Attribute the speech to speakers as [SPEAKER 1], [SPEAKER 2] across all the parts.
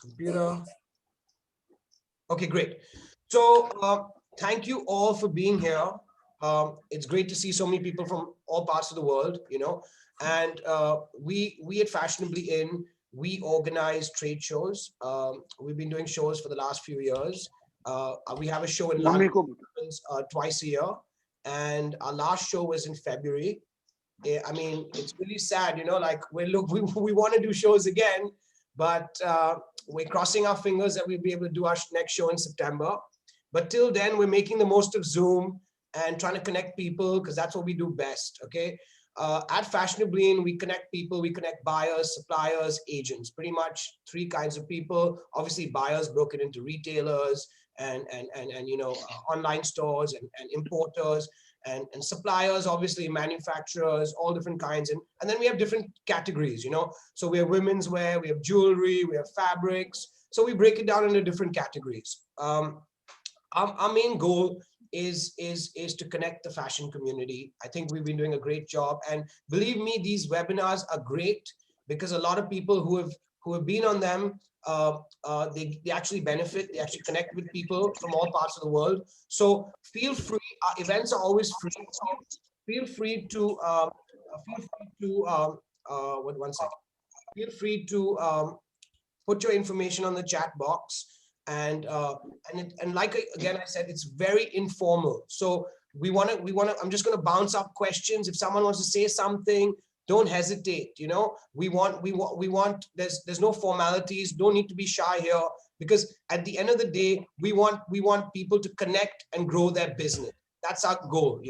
[SPEAKER 1] Computer. Okay, great. So thank you all for being here. It's great to see so many people from all parts of the world, and we at Fashionably In, we organize trade shows. We've been doing shows for the last few years. We have a show in London twice a year, and our last show was in February. I mean, it's really sad, like we want to do shows again, but we're crossing our fingers that we'll be able to do our next show in September. But till then, we're making the most of Zoom and trying to connect people, because that's what we do best, okay? At Fashionably In, we connect people, we connect buyers, suppliers, agents, pretty much three kinds of people. Obviously, buyers broken into retailers and online stores and importers, and suppliers, obviously manufacturers, all different kinds. And then we have different categories, So we have women's wear, we have jewelry, we have fabrics. So we break it down into different categories. Our main goal is to connect the fashion community. I think we've been doing a great job. And believe me, these webinars are great because a lot of people who have been on them, they actually benefit, they actually connect with people from all parts of the world. So feel free, our events are always free. Feel free to, one second. Feel free to put your information on the chat box. And like, again, I said, it's very informal. So we want to, I'm just going to bounce up questions. If someone wants to say something, don't hesitate. We want, there's no formalities, don't need to be shy here, because at the end of the day, we want people to connect and grow their business. That's our goal,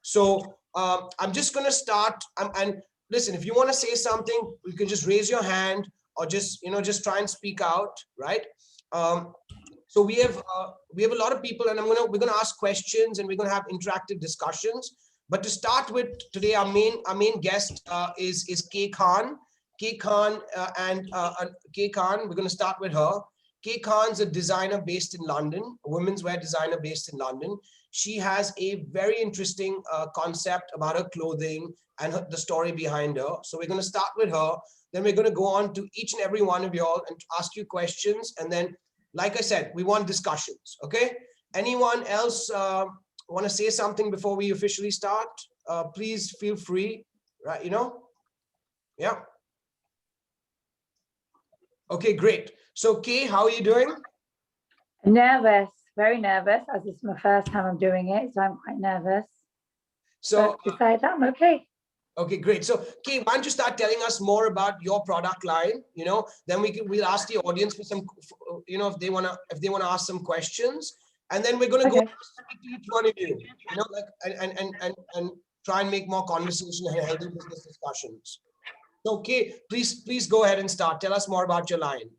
[SPEAKER 1] So I'm just going to start. And listen, if you want to say something, you can just raise your hand or just try and speak out, right? So we have a lot of people, and we're gonna ask questions and we're gonna have interactive discussions. But to start with today, our main guest is Kay Khan. Kay Khan Kay Khan. We're gonna start with her. Kay Khan's a designer based in London, a women's wear designer based in London. She has a very interesting concept about her clothing and the story behind her. So we're gonna start with her. Then we're gonna go on to each and every one of y'all and ask you questions. And then, like I said, we want discussions, okay? Anyone else want to say something before we officially start? Please feel free, right? Yeah. Okay, great. So Kay, how are you doing?
[SPEAKER 2] Nervous, very nervous, as it's my first time I'm doing it, so I'm quite nervous.
[SPEAKER 1] So
[SPEAKER 2] besides that, I'm okay.
[SPEAKER 1] Okay, great. So Kay, why don't you start telling us more about your product line? Then we'll ask the audience for some, if they wanna ask some questions, and then we're gonna go speak to each one of you, and try and make more conversation and healthy business discussions. So Kay, please go ahead and start. Tell us more about your line.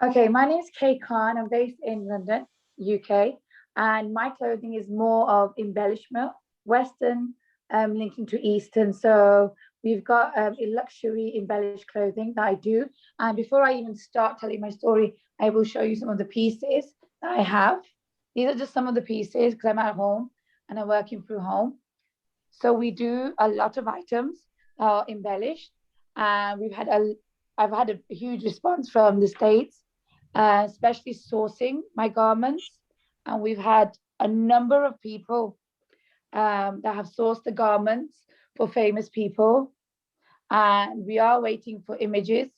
[SPEAKER 2] Okay, my name is Kay Khan. I'm based in London, UK, and my clothing is more of embellishment, Western, linking to Eastern. So we've got a luxury embellished clothing that I do. And before I even start telling my story, I will show you some of the pieces that I have. These are just some of the pieces because I'm at home and I'm working from home. So we do a lot of items embellished, and I've had a huge response from the States, especially sourcing my garments. And we've had a number of people that have sourced the garments for famous people. And we are waiting for images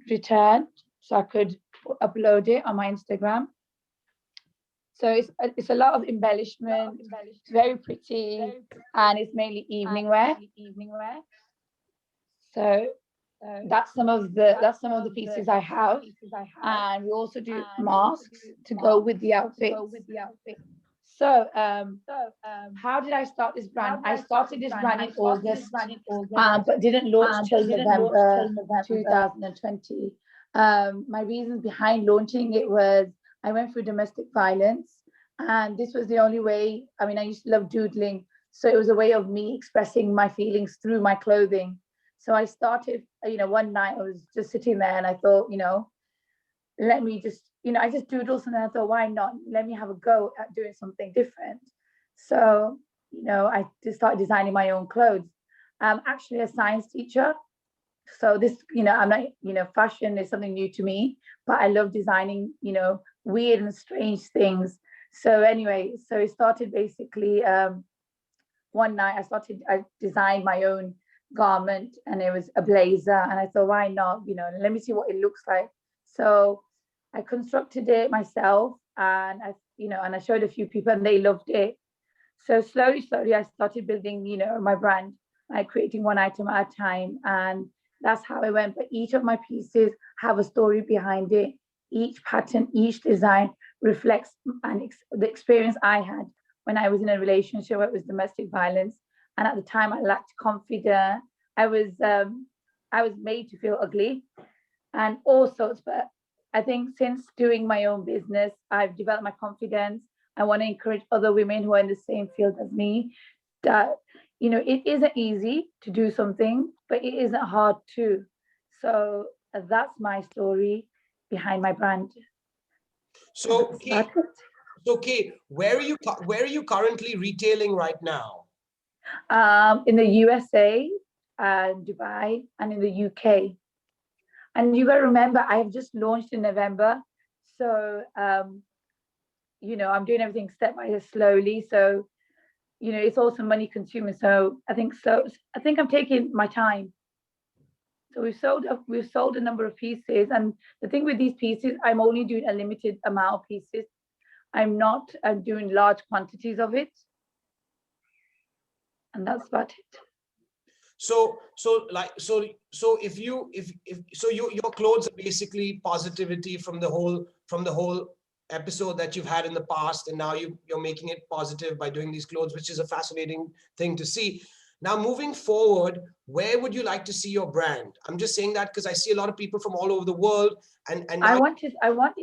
[SPEAKER 2] returned so I could upload it on my Instagram. So it's a lot of embellishment, it's very pretty, and it's mainly evening wear. So that's some of the pieces I have. And we also do masks to go with the outfits. So how did I start this brand? I started this brand in August, but didn't launch till November 2020. My reasons behind launching it was I went through domestic violence, and this was the only way. I mean, I used to love doodling, so it was a way of me expressing my feelings through my clothing. So I started, one night I was just sitting there and I thought, let me just, I just doodled and I thought, why not? Let me have a go at doing something different. So, I just started designing my own clothes. I'm actually a science teacher. So this, I'm not, fashion is something new to me, but I love designing, weird and strange things. So anyway, so it started basically one night I designed my own garment, and it was a blazer, and I thought, why not, let me see what it looks like. So I constructed it myself, and I showed a few people and they loved it. So slowly I started building, my brand, like creating one item at a time. And that's how I went. But each of my pieces have a story behind it. Each pattern, each design reflects the experience I had when I was in a relationship where it was domestic violence. And at the time I lacked confidence. I was made to feel ugly and all sorts. But I think since doing my own business, I've developed my confidence. I want to encourage other women who are in the same field as me that, it isn't easy to do something, but it isn't hard too. So that's my story behind my brand.
[SPEAKER 1] So,
[SPEAKER 2] That's
[SPEAKER 1] Kate,
[SPEAKER 2] about it.
[SPEAKER 1] where are you currently retailing right now?
[SPEAKER 2] In the USA, Dubai, and in the UK. And you got to remember, I have just launched in November. So, I'm doing everything step by step slowly. So, it's also money consuming. So I think I'm taking my time. So we've sold a number of pieces. And the thing with these pieces, I'm only doing a limited amount of pieces. I'm not doing large quantities of it. And that's about it.
[SPEAKER 1] So your clothes are basically positivity from the whole episode that you've had in the past, and now you're making it positive by doing these clothes, which is a fascinating thing to see. Now, moving forward, where would you like to see your brand? I'm just saying that because I see a lot of people from all over the world, and
[SPEAKER 2] I
[SPEAKER 1] now,
[SPEAKER 2] want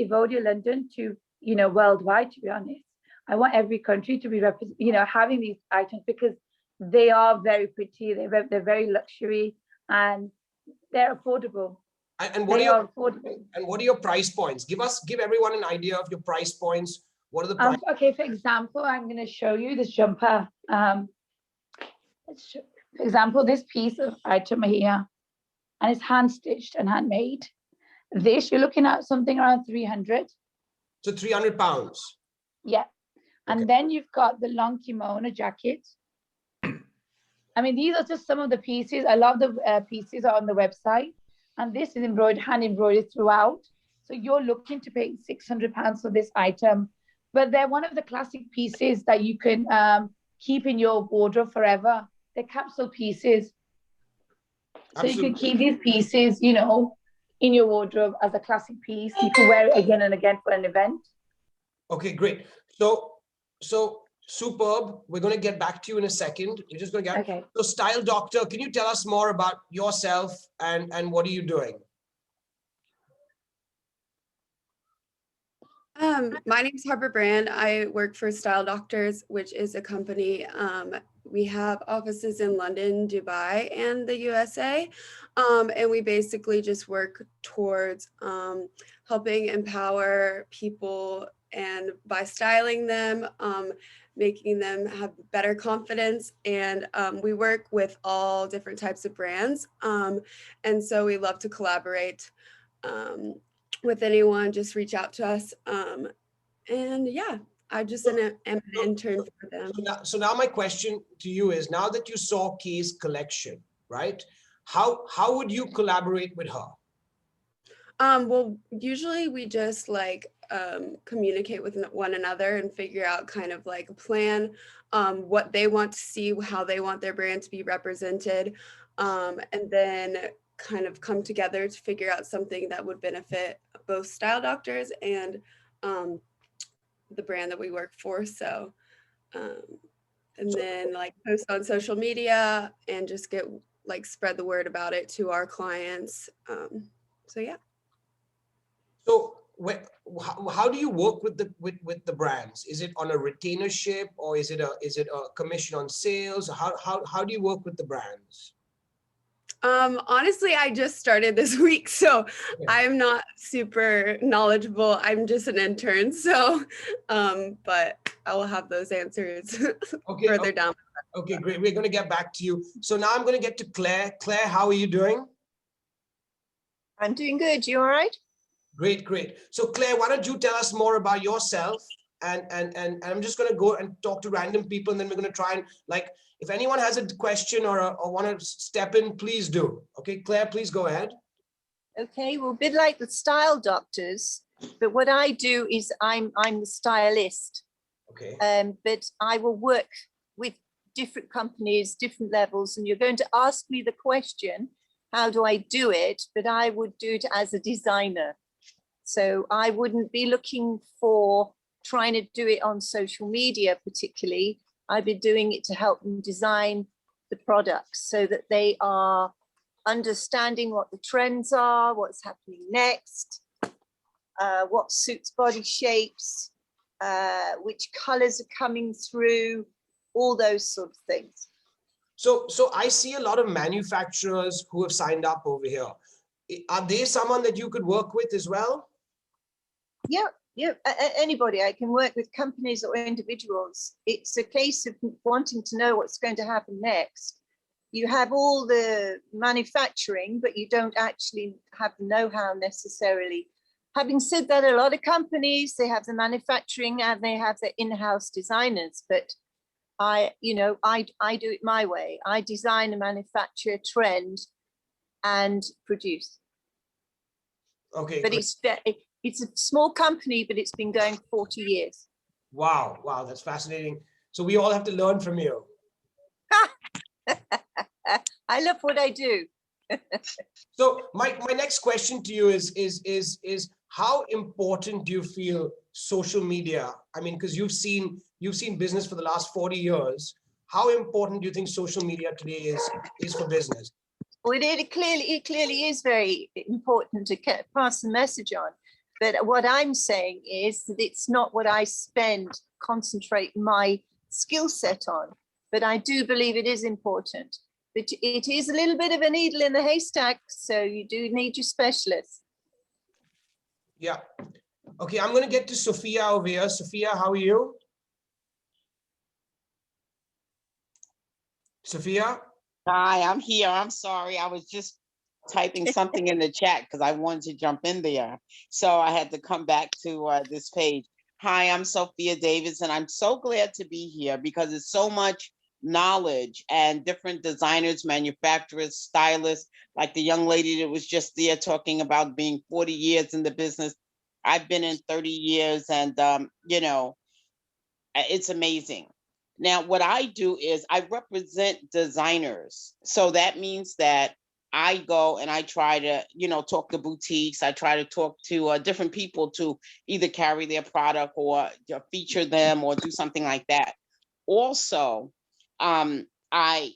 [SPEAKER 2] Evodia London to, worldwide, to be honest. I want every country to be having these items, because they are very pretty, they're very luxury, and they're affordable.
[SPEAKER 1] and
[SPEAKER 2] They are affordable.
[SPEAKER 1] what are your price points? Give everyone an idea of your price points. What are the price?
[SPEAKER 2] Okay, for example, I'm going to show you this jumper. For example, this piece of item here, and it's hand stitched and handmade. This, you're looking at something around 300.
[SPEAKER 1] So 300 pounds.
[SPEAKER 2] Yeah. And
[SPEAKER 1] Okay.
[SPEAKER 2] then you've got the long kimono jacket. I mean, these are just some of the pieces. A lot of the pieces are on the website, and this is hand embroidered throughout. So you're looking to pay £600 for this item, but they're one of the classic pieces that you can keep in your wardrobe forever. They're capsule pieces. So you can keep these pieces, in your wardrobe as a classic piece. You can wear it again and again for an event.
[SPEAKER 1] Okay, great. So superb. We're going to get back to you in a second. We're just going to get.
[SPEAKER 2] Okay.
[SPEAKER 1] So, Style Doctor, can you tell us more about yourself and what are you doing?
[SPEAKER 3] My name is Harper Brand. I work for Style Doctors, which is a company. We have offices in London, Dubai, and the USA. And we basically just work towards helping empower people, and by styling them, making them have better confidence. And we work with all different types of brands. And so we love to collaborate with anyone. Just reach out to us. And yeah, I just am an intern for them.
[SPEAKER 1] So now my question to you is, now that you saw Kay's collection, right? How would you collaborate with her?
[SPEAKER 3] Well, usually we just communicate with one another and figure out kind of like a plan, what they want to see, how they want their brand to be represented, and then kind of come together to figure out something that would benefit both Style Doctors and the brand that we work for. So, and then post on social media and just get spread the word about it to our clients. So yeah.
[SPEAKER 1] So how do you work with the brands? Is it on a retainership, or is it a commission on sales? How do you work with the brands?
[SPEAKER 3] Honestly, I just started this week, so I'm not super knowledgeable. I'm just an intern, so but I will have those answers further down.
[SPEAKER 1] Okay, great. We're going to get back to you. So now I'm going to get to Claire. Claire, how are you doing?
[SPEAKER 4] I'm doing good. You all right?
[SPEAKER 1] Great, great. So Claire, why don't you tell us more about yourself? And I'm just going to go and talk to random people, and then we're going to try and, like, if anyone has a question or want to step in, please do. Okay, Claire, please go ahead.
[SPEAKER 4] Okay, well, a bit like the style doctors, but what I do is I'm the stylist.
[SPEAKER 1] Okay.
[SPEAKER 4] But I will work with different companies, different levels, and you're going to ask me the question, how do I do it? But I would do it as a designer. So I wouldn't be looking for trying to do it on social media particularly. I'd be doing it to help them design the products so that they are understanding what the trends are, what's happening next, what suits body shapes, which colors are coming through, all those sort of things.
[SPEAKER 1] So I see a lot of manufacturers who have signed up over here. Are they someone that you could work with as well?
[SPEAKER 4] Yeah, anybody. I can work with companies or individuals. It's a case of wanting to know what's going to happen next. You have all the manufacturing, but you don't actually have the know-how necessarily. Having said that, a lot of companies, they have the manufacturing and they have their in-house designers, but I do it my way. I design and manufacture, trend, and produce.
[SPEAKER 1] Okay.
[SPEAKER 4] But it's a small company, but it's been going 40 years.
[SPEAKER 1] Wow, wow, that's fascinating. So we all have to learn from you.
[SPEAKER 4] I love what I do.
[SPEAKER 1] So my next question to you is how important do you feel social media? I mean, because you've seen business for the last 40 years. How important do you think social media today is for business?
[SPEAKER 4] Well, it clearly is very important to pass the message on. But what I'm saying is that it's not what I concentrate my skill set on. But I do believe it is important. But it is a little bit of a needle in the haystack, so you do need your specialists.
[SPEAKER 1] Yeah. Okay, I'm going to get to Sophia over here. Sophia, how are you? Sophia?
[SPEAKER 5] Hi, I'm here. I'm sorry. I was just typing something in the chat because I wanted to jump in there. So I had to come back to this page. Hi, I'm Sophia Davis, and I'm so glad to be here because it's so much knowledge and different designers, manufacturers, stylists, like the young lady that was just there talking about being 40 years in the business. I've been in 30 years and, it's amazing. Now, what I do is I represent designers. So that means that I go and I try to, talk to boutiques. I try to talk to different people to either carry their product or feature them or do something like that. Also, I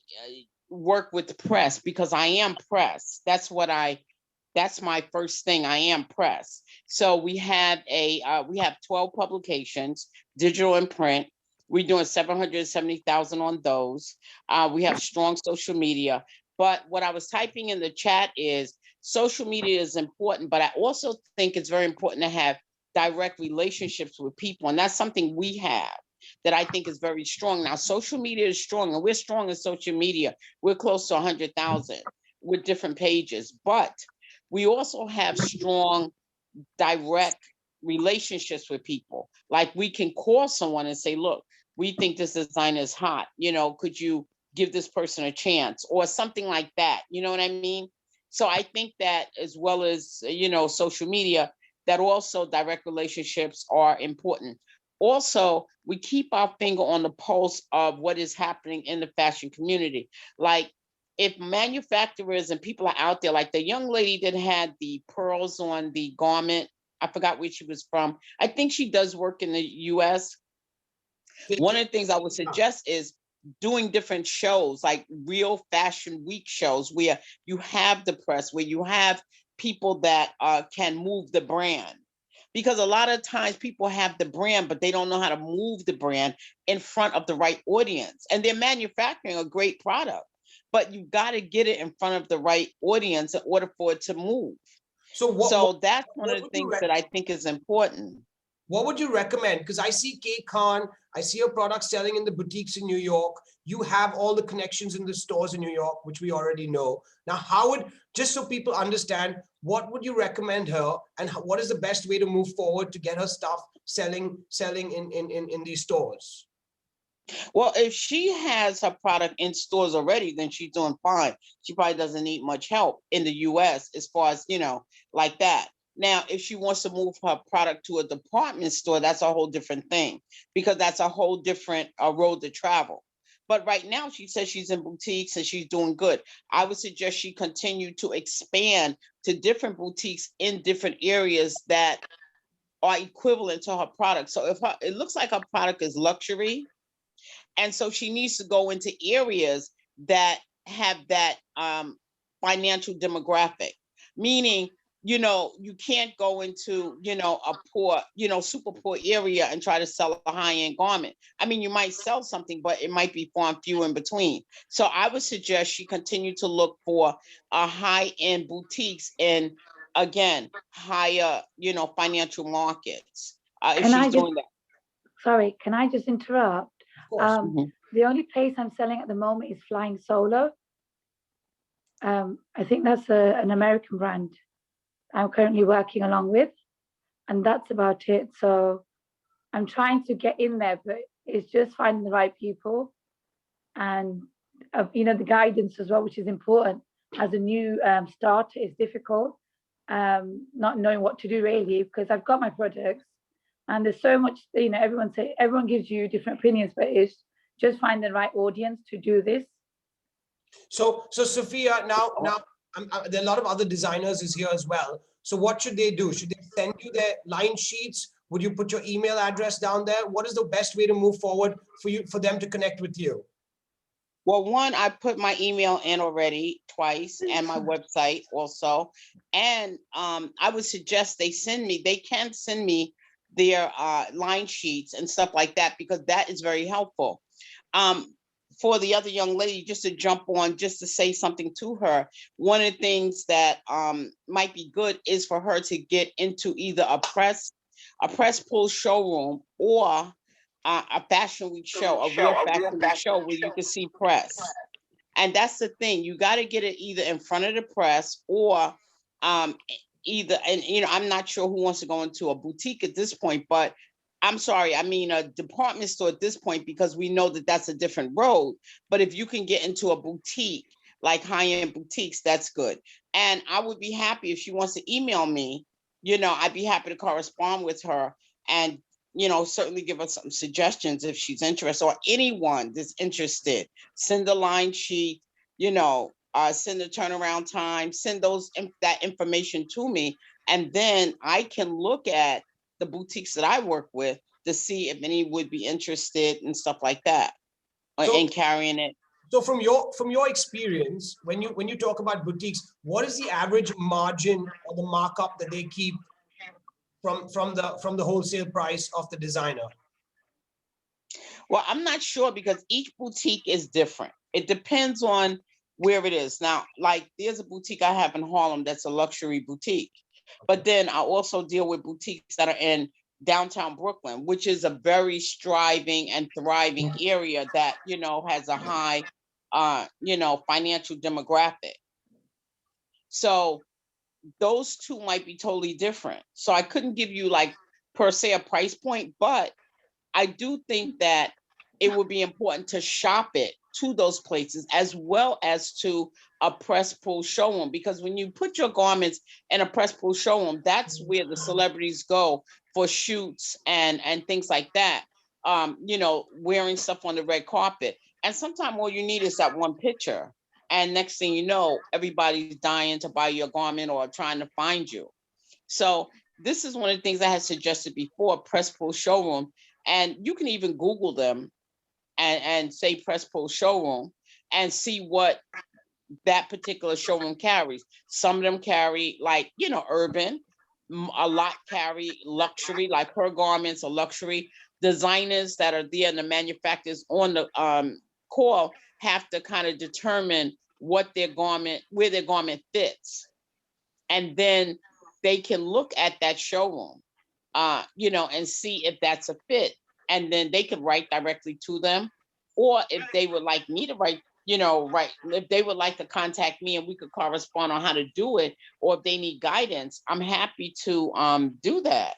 [SPEAKER 5] work with the press because I am press. That's my first thing. I am press. So we have 12 publications, digital and print. We're doing 770,000 on those. We have strong social media. But what I was typing in the chat is social media is important, but I also think it's very important to have direct relationships with people. And that's something we have that I think is very strong. Now, social media is strong, and we're strong in social media. We're close to 100,000 with different pages, but we also have strong direct relationships with people. Like we can call someone and say, look, we think this designer is hot. Could you give this person a chance or something like that? You know what I mean? So I think that as well as, social media, that also direct relationships are important. Also, we keep our finger on the pulse of what is happening in the fashion community. Like if manufacturers and people are out there, like the young lady that had the pearls on the garment, I forgot where she was from. I think she does work in the US. One of the things I would suggest is doing different shows, like real fashion week shows where you have the press, where you have people that can move the brand. Because a lot of times people have the brand, but they don't know how to move the brand in front of the right audience. And they're manufacturing a great product, but you got to get it in front of the right audience in order for it to move. So that's one of the things that I think is important.
[SPEAKER 1] what would you recommend? Because I see Kay Khan, I see your products selling in the boutiques in New York. You have all the connections in the stores in New York, which we already know. Now, how would, just so people understand, what would you recommend her, and what is the best way to move forward to get her stuff selling in these stores?
[SPEAKER 5] Well, if she has her product in stores already, then she's doing fine. She probably doesn't need much help in the US as far as, like that. Now, if she wants to move her product to a department store, that's a whole different thing, because that's a whole different road to travel. But right now, she says she's in boutiques and she's doing good. I would suggest she continue to expand to different boutiques in different areas that are equivalent to her product. So if it looks like her product is luxury, and so she needs to go into areas that have that financial demographic, meaning, you can't go into, a poor, super poor area and try to sell a high-end garment. I mean, you might sell something, but it might be far and few in between. So I would suggest she continue to look for high-end boutiques in, again, higher, financial markets, if
[SPEAKER 2] Can I
[SPEAKER 5] she's
[SPEAKER 2] just,
[SPEAKER 5] doing that.
[SPEAKER 2] sorry, can I just interrupt?
[SPEAKER 1] Of course.
[SPEAKER 5] Mhm.
[SPEAKER 2] The only place I'm selling at the moment is Flying Solo. I think that's an American brand I'm currently working along with, and that's about it. So I'm trying to get in there, but it's just finding the right people and the guidance as well, which is important. As a new starter, it's difficult not knowing what to do really, because I've got my products and there's so much. Everyone gives you different opinions, but it's just find the right audience to do this.
[SPEAKER 1] So Sophia, now there are a lot of other designers is here as well. So what should they do? Should they send you their line sheets? Would you put your email address down there? What is the best way to move forward for them to connect with you?
[SPEAKER 5] Well, one, I put my email in already twice, and my website also. And I would suggest they can send me their line sheets and stuff like that, because that is very helpful. For the other young lady, just to jump on, just to say something to her, one of the things that might be good is for her to get into either a press pull showroom, or a fashion week show, a real fashion week show where you can see press. And that's the thing, you got to get it either in front of the press, or either, and I'm not sure who wants to go into a boutique at this point, but I'm sorry, I mean a department store at this point, because we know that that's a different road. But if you can get into a boutique, like high-end boutiques, that's good. And I would be happy if she wants to email me, I'd be happy to correspond with her, and certainly give us some suggestions if she's interested, or anyone that's interested. Send a line sheet, send a turnaround time, send that information to me, and then I can look at the boutiques that I work with to see if any would be interested and stuff like that, in carrying it.
[SPEAKER 1] So from your experience, when you talk about boutiques, what is the average margin or the markup that they keep from the wholesale price of the designer?
[SPEAKER 5] Well, I'm not sure, because each boutique is different. It depends on where it is. Now, like there's a boutique I have in Harlem that's a luxury boutique. But then I also deal with boutiques that are in downtown Brooklyn, which is a very striving and thriving area that, has a high, financial demographic. So those two might be totally different. So I couldn't give you like per se a price point, but I do think that it would be important to shop it to those places, as well as to a press pull showroom, because when you put your garments in a press pull showroom, that's where the celebrities go for shoots and things like that. Wearing stuff on the red carpet, and sometimes all you need is that one picture, and next thing you know, everybody's dying to buy your garment or trying to find you. So this is one of the things I had suggested before, press pull showroom. And you can even Google them and say press pull showroom, and see what that particular showroom carries. Some of them carry like, urban, a lot carry luxury, like her garments are luxury. Designers that are there and the manufacturers on the call have to kind of determine where their garment fits. And then they can look at that showroom you know, and see if that's a fit. And then they could write directly to them. Or if they would like me to write, you know, if they would like to contact me and we could correspond on how to do it, or if they need guidance, I'm happy to do that.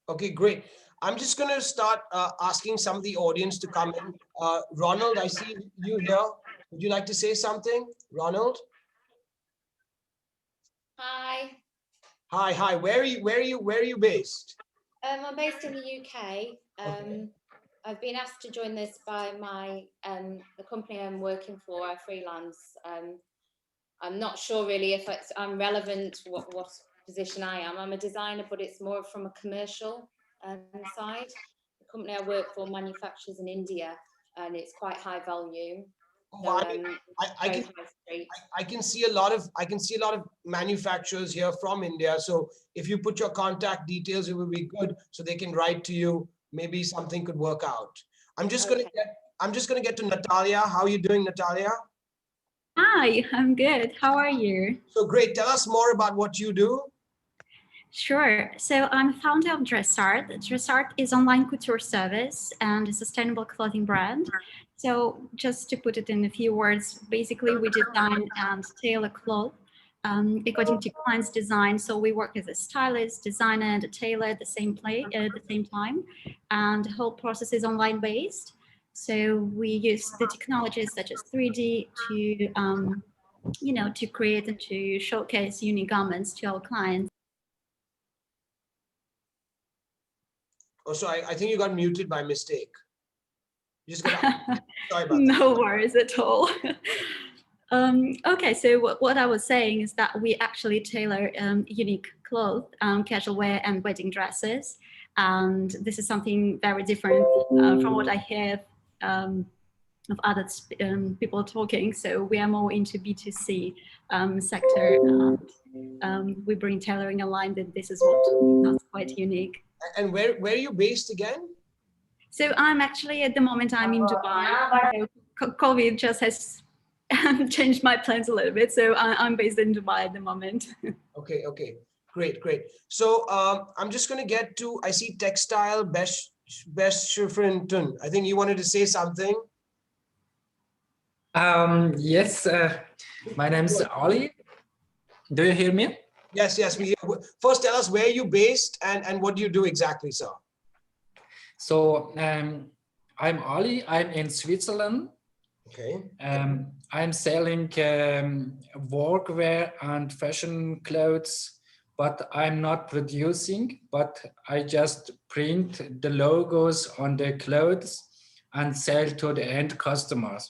[SPEAKER 1] Okay, great. I'm just going to start asking some of the audience to come in. Ronald, I see you here. Would you like to say something, Ronald?
[SPEAKER 6] Hi,
[SPEAKER 1] Hi. Where are you based?
[SPEAKER 6] I'm based in the UK.
[SPEAKER 1] Okay.
[SPEAKER 6] I've been asked to join this by the company I'm working for. I freelance. I'm not sure really if I'm relevant what position I am. I'm a designer, but it's more from a commercial side. The company I work for manufactures in India, and it's quite high volume.
[SPEAKER 1] Oh, I mean, I can see a lot of manufacturers here from India. So if you put your contact details, it would be good so they can write to you. Maybe something could work out. I'm just gonna get to Natalia. How are you doing, Natalia?
[SPEAKER 7] Hi, I'm good. How are you?
[SPEAKER 1] So great. Tell us more about what you do.
[SPEAKER 7] Sure. So I'm founder of Dressart. Dressart is online couture service and a sustainable clothing brand. So just to put it in a few words, basically we design and tailor clothes according to client's design. So we work as a stylist, designer, and a tailor at the same time, and the whole process is online based. So we use the technologies such as 3D to to create and to showcase unique garments to our clients.
[SPEAKER 1] Oh, so I think you got muted by mistake. You just got sorry about that.
[SPEAKER 7] No worries at all. Okay, so what I was saying is that we actually tailor unique clothes, casual wear and wedding dresses. And this is something very different from what I hear of other people talking. So we are more into B2C sector. And we bring tailoring online, that this is that's quite unique.
[SPEAKER 1] And where are you based again?
[SPEAKER 7] So I'm actually, at the moment, I'm in Dubai. So COVID just has changed my plans a little bit. So I'm based in Dubai at the moment.
[SPEAKER 1] Okay. Great. So I'm just going to get to, I see textile best Shifrinton. I think you wanted to say something.
[SPEAKER 8] Yes, my name is Ali. Do you hear me?
[SPEAKER 1] Yes, we hear. First, tell us where you based and what do you do exactly, sir?
[SPEAKER 8] So I'm Ali. I'm in Switzerland.
[SPEAKER 1] Okay.
[SPEAKER 8] I'm selling workwear and fashion clothes, but I'm not producing, but I just print the logos on the clothes and sell to the end customers.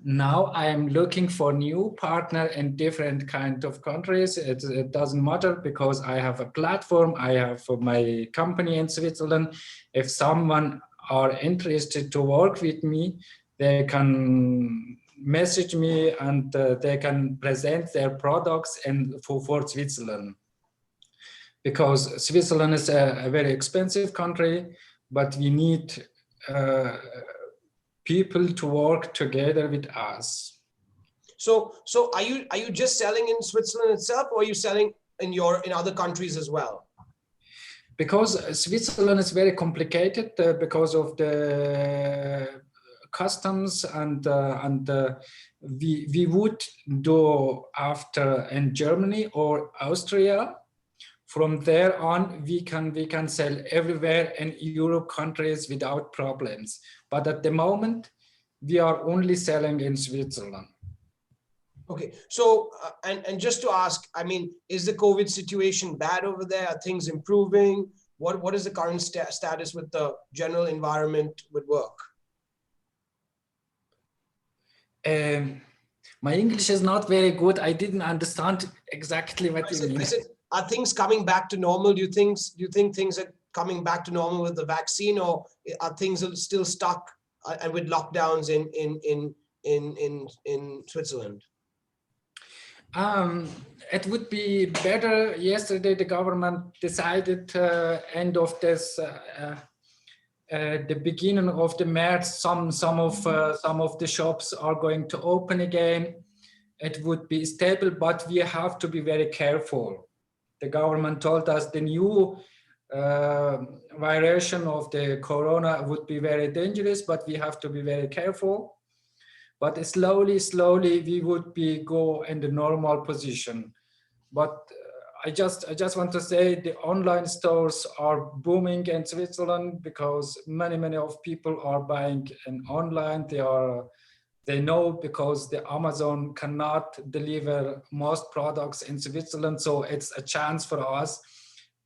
[SPEAKER 8] Now I'm looking for new partner in different kind of countries. It doesn't matter because I have a platform. I have my company in Switzerland. If someone are interested to work with me, they can message me and they can present their products for Switzerland. Because Switzerland is a very expensive country, but we need people to work together with us.
[SPEAKER 1] So are you just selling in Switzerland itself, or are you selling in other countries as well?
[SPEAKER 8] Because Switzerland is very complicated because of the customs and we would do after in Germany or Austria. From there on, we can sell everywhere in Europe countries without problems. But at the moment, we are only selling in Switzerland.
[SPEAKER 1] Okay, so and just to ask, I mean, is the COVID situation bad over there? Are things improving? What is the current status with the general environment with work?
[SPEAKER 8] My English is not very good. I didn't understand exactly what you mean.
[SPEAKER 1] I said, are things coming back to normal? Do you think things are coming back to normal with the vaccine, or are things still stuck and with lockdowns in Switzerland?
[SPEAKER 8] It would be better. Yesterday, the government decided end of this, the beginning of the March. Some of the shops are going to open again. It would be stable, but we have to be very careful. The government told us the new variation of the corona would be very dangerous, but we have to be very careful. But slowly we would go in the normal position. But I just want to say the online stores are booming in Switzerland because many of people are buying online. They know because the Amazon cannot deliver most products in Switzerland, so it's a chance for us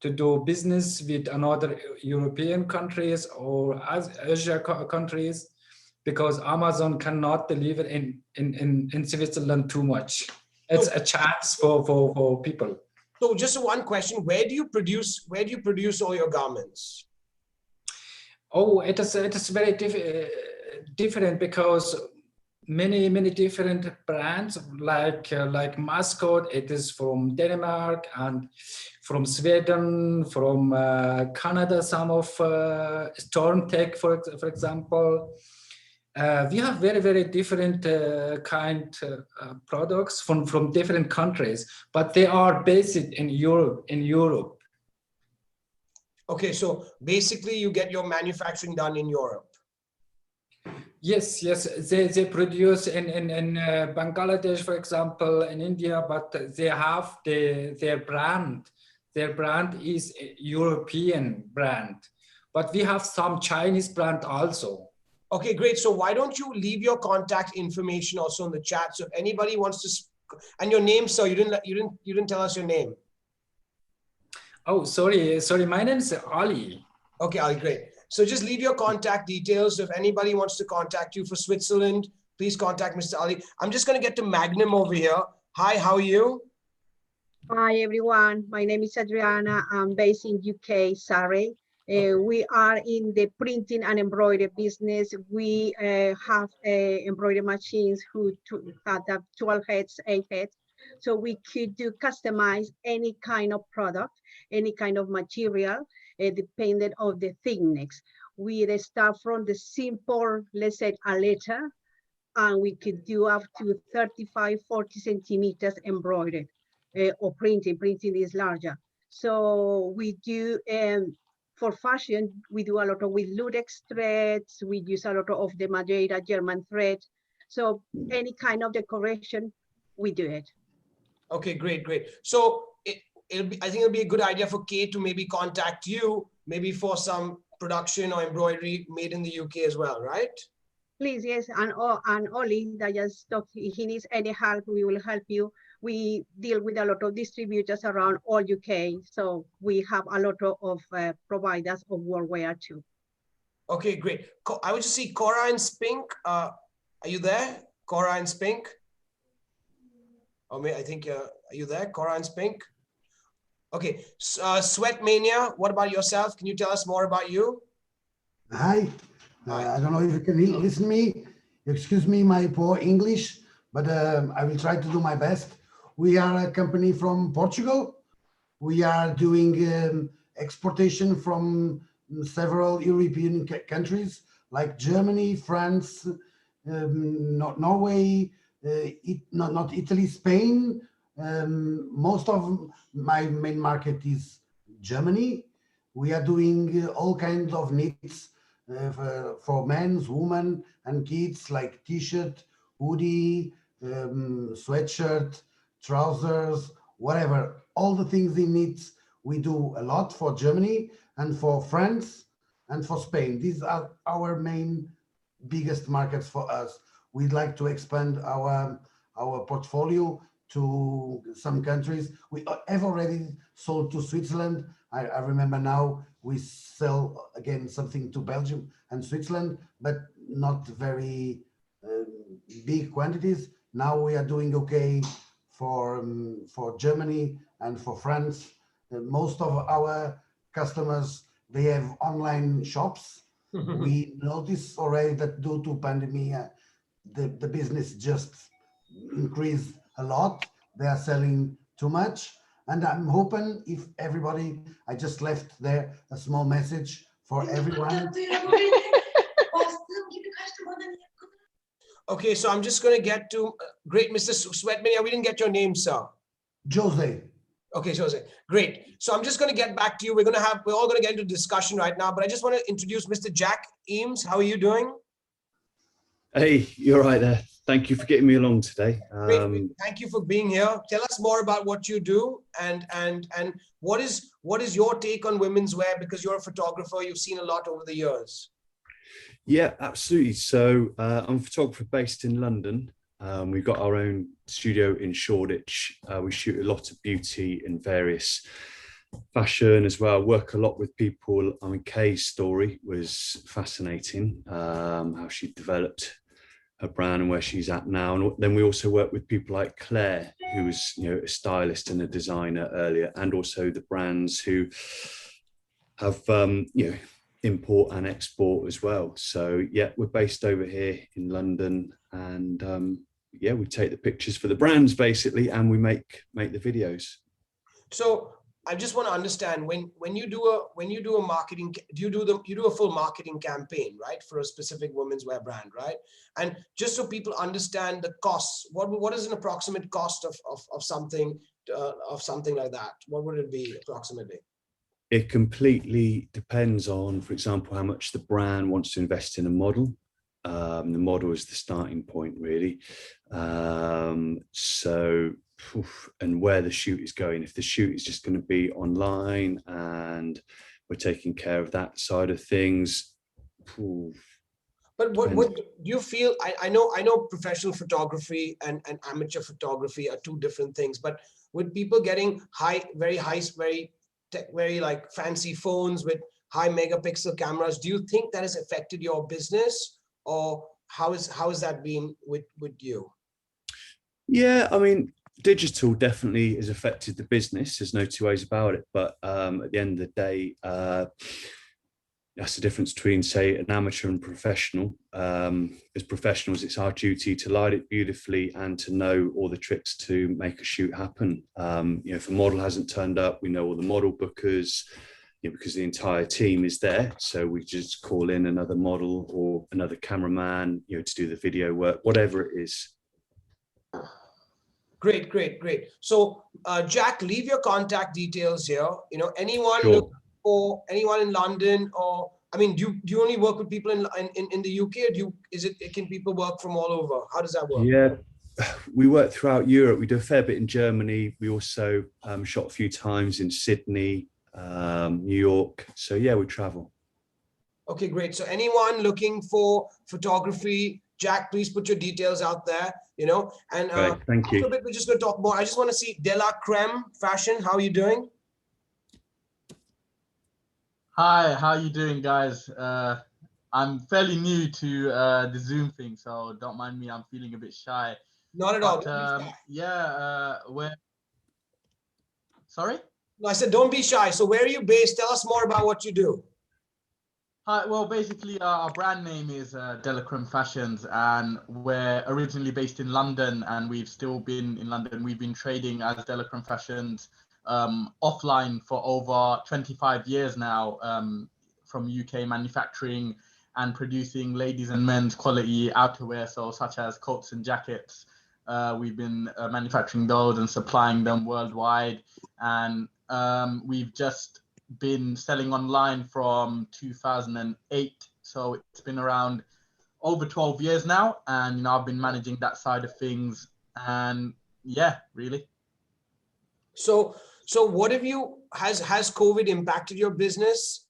[SPEAKER 8] to do business with another European countries or Asia countries, because Amazon cannot deliver in Switzerland too much. It's a chance for people.
[SPEAKER 1] So just one question, where do you produce all your garments?
[SPEAKER 8] Oh, it is very different because many different brands like Mascot, it is from Denmark, and from Sweden, from Canada, some of Stormtech, for example. We have very different products from different countries, but they are based in Europe.
[SPEAKER 1] Okay, so basically you get your manufacturing done in Europe.
[SPEAKER 8] Yes, they produce in Bangladesh, for example, in India, but they have their brand. Their brand is a European brand, but we have some Chinese brand also.
[SPEAKER 1] Okay, great. So why don't you leave your contact information also in the chat? So if anybody wants to, and your name, sir, you didn't tell us your name.
[SPEAKER 8] Oh, sorry. My name is Ali.
[SPEAKER 1] Okay, Ali, great. So just leave your contact details. So if anybody wants to contact you for Switzerland, please contact Mr. Ali. I'm just going to get to Magnum over here. Hi, how are you?
[SPEAKER 9] Hi, everyone. My name is Adriana. I'm based in UK, Surrey. We are in the printing and embroidery business. We have embroidery machines who have 12 heads, 8 heads. So we could do customize any kind of product, any kind of material, depending on the thickness. We start from the simple, let's say a letter, and we could do up to 35, 40 centimeters embroidered or printing. Printing is larger. So we do, for fashion, we do a lot with lutex threads. We use a lot of the Madeira German thread. So any kind of decoration, we do it.
[SPEAKER 1] Okay, great. So I think it'll be a good idea for Kate to maybe contact you, maybe for some production or embroidery made in the UK as well, right?
[SPEAKER 9] Please, yes, and Oli, that just talked, if he needs any help, we will help you. We deal with a lot of distributors around all UK, so we have a lot of providers of workwear too.
[SPEAKER 1] Okay, great. I would just see Cora and Spink. Are you there? Cora and Spink? I think, are you there, Cora and Spink? Okay, Sweat Mania, what about yourself? Can you tell us more about you?
[SPEAKER 10] Hi. I don't know if you can listen to me. Excuse me, my poor English, but I will try to do my best. We are a company from Portugal. We are doing exportation from several European countries like Germany, France, not Norway, not Italy, Spain. Most of my main market is Germany. We are doing all kinds of knits for men's, women, and kids, like t-shirt, hoodie, sweatshirt, trousers, whatever. All the things in knits, we do a lot for Germany and for France and for Spain. These are our main biggest markets for us. We'd like to expand our portfolio to some countries. We have already sold to Switzerland. I remember now we sell again something to Belgium and Switzerland, but not very big quantities. Now we are doing okay for Germany and for France. Most of our customers, they have online shops. We notice already that due to pandemic, the business just increased a lot. They are selling too much. And I'm hoping if everybody, I just left there a small message for everyone.
[SPEAKER 1] Okay, so I'm just going to get to, great, Mr. Sweatmania, we didn't get your name, sir.
[SPEAKER 10] Jose.
[SPEAKER 1] Okay, Jose, great. So I'm just going to get back to you. We're all going to get into discussion right now, but I just want to introduce Mr. Jack Eames. How are you doing?
[SPEAKER 11] Hey, you're right there. Thank you for getting me along today.
[SPEAKER 1] Great. Thank you for being here. Tell us more about what you do and what is your take on women's wear, because you're a photographer. You've seen a lot over the years.
[SPEAKER 11] Yeah, absolutely. So I'm a photographer based in London. We've got our own studio in Shoreditch. We shoot a lot of beauty and various fashion as well. Work a lot with people. I mean, Kay's story was fascinating, how she developed her brand and where she's at now. And then we also work with people like Claire, who was, a stylist and a designer earlier, and also the brands who have, import and export as well. So yeah, we're based over here in London, and yeah, we take the pictures for the brands basically, and we make the videos.
[SPEAKER 1] So I just want to understand, when you do a marketing, you do a full marketing campaign, right, for a specific women's wear brand, right? And just so people understand the costs, what is an approximate cost of something like that? What would it be approximately?
[SPEAKER 11] It completely depends on, for example, how much the brand wants to invest in a model. The model is the starting point, really. And where the shoot is going. If the shoot is just going to be online and we're taking care of that side of things.
[SPEAKER 1] But what do you feel? I know professional photography and amateur photography are two different things, but with people getting very like fancy phones with high megapixel cameras, do you think that has affected your business, or how has that been with you?
[SPEAKER 11] Yeah, I mean, digital definitely has affected the business. There's no two ways about it. But at the end of the day, that's the difference between, say, an amateur and professional. As professionals, it's our duty to light it beautifully and to know all the tricks to make a shoot happen. If a model hasn't turned up, we know all the model bookers, because the entire team is there. So we just call in another model or another cameraman, to do the video work, whatever it is.
[SPEAKER 1] Great. So Jack, leave your contact details here. Anyone
[SPEAKER 11] Sure.
[SPEAKER 1] looking for anyone in London, or I mean, do you only work with people in the UK, or can people work from all over? How does that work?
[SPEAKER 11] Yeah, we work throughout Europe. We do a fair bit in Germany. We also shot a few times in Sydney, New York. So yeah, we travel.
[SPEAKER 1] Okay, great. So anyone looking for photography, Jack, please put your details out there, and
[SPEAKER 11] Great, thank you.
[SPEAKER 1] after a bit, we're just going to talk more. I just want to see Della Creme Fashion. How are you doing?
[SPEAKER 12] Hi, how you doing, guys? I'm fairly new to the Zoom thing, so don't mind me. I'm feeling a bit shy.
[SPEAKER 1] Not at all. Don't be shy.
[SPEAKER 12] Yeah, sorry?
[SPEAKER 1] No, I said don't be shy. So where are you based? Tell us more about what you do.
[SPEAKER 12] Hi, well, basically, our brand name is Della Creme Fashions, and we're originally based in London, and we've still been in London. We've been trading as Della Creme Fashions offline for over 25 years now, from UK manufacturing and producing ladies and men's quality outerwear, so such as coats and jackets. We've been manufacturing those and supplying them worldwide, and we've just been selling online from 2008, so it's been around over 12 years now, and I've been managing that side of things, and yeah, really.
[SPEAKER 1] So what have has COVID impacted your business?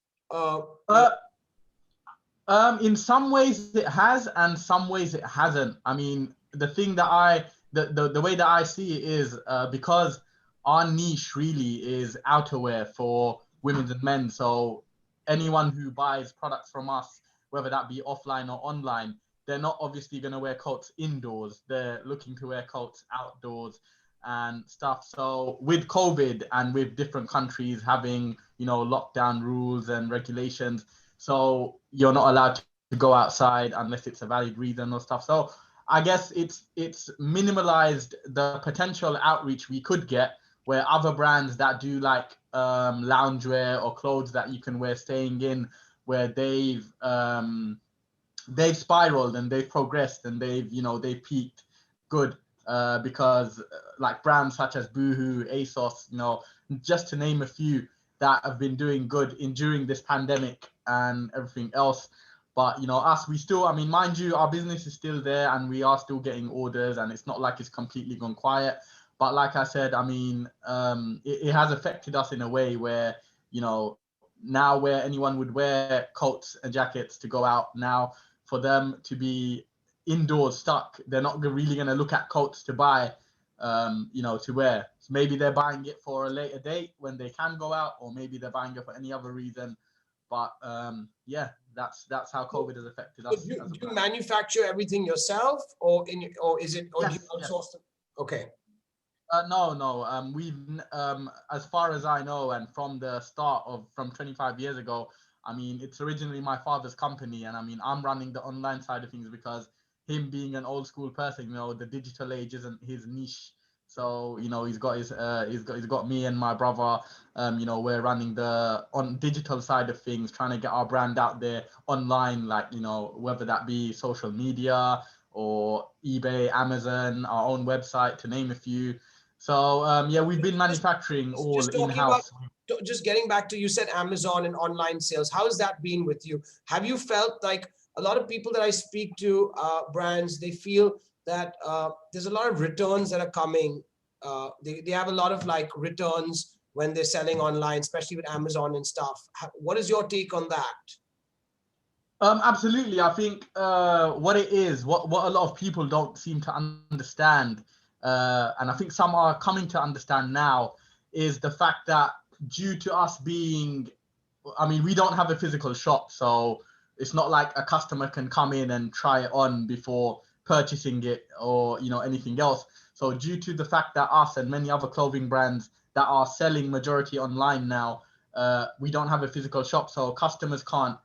[SPEAKER 12] In some ways it has, and some ways it hasn't. I mean, the thing that the way that I see it is because our niche really is outerwear for women and men. So anyone who buys products from us, whether that be offline or online, they're not obviously going to wear coats indoors. They're looking to wear coats outdoors and stuff. So with COVID and with different countries having, lockdown rules and regulations, so you're not allowed to go outside unless it's a valid reason or stuff. So I guess it's minimalized the potential outreach we could get, where other brands that do like loungewear or clothes that you can wear staying in, where they've spiraled and they've progressed and they've peaked good. because like brands such as Boohoo, ASOS, just to name a few that have been doing good during this pandemic and everything else. But us, we still, I mean, mind you, our business is still there and we are still getting orders, and it's not like it's completely gone quiet. But like I said, I mean, it has affected us in a way where, now where anyone would wear coats and jackets to go out now, for them to be indoors stuck, they're not really going to look at coats to buy, to wear. So maybe they're buying it for a later date when they can go out, or maybe they're buying it for any other reason. But yeah, that's how COVID has affected us.
[SPEAKER 1] Do you manufacture everything yourself, or is it, or
[SPEAKER 12] yes,
[SPEAKER 1] do you outsource them? Okay.
[SPEAKER 12] No. We've, as far as I know, and from the start from 25 years ago, I mean, it's originally my father's company, and I mean, I'm running the online side of things because him being an old school person, the digital age isn't his niche. So he's got me and my brother. We're running the digital side of things, trying to get our brand out there online, like whether that be social media or eBay, Amazon, our own website, to name a few. So yeah, we've been manufacturing all in-house.
[SPEAKER 1] Just getting back to, you said Amazon and online sales. How has that been with you? Have you felt like a lot of people that I speak to, brands, they feel that there's a lot of returns that are coming. They have a lot of like returns when they're selling online, especially with Amazon and stuff. What is your take on that?
[SPEAKER 12] Absolutely. I think what it is, what a lot of people don't seem to understand, and I think some are coming to understand now, is the fact that due to us being, I mean, we don't have a physical shop, so it's not like a customer can come in and try it on before purchasing it or anything else. So due to the fact that us and many other clothing brands that are selling majority online now, we don't have a physical shop, so customers can't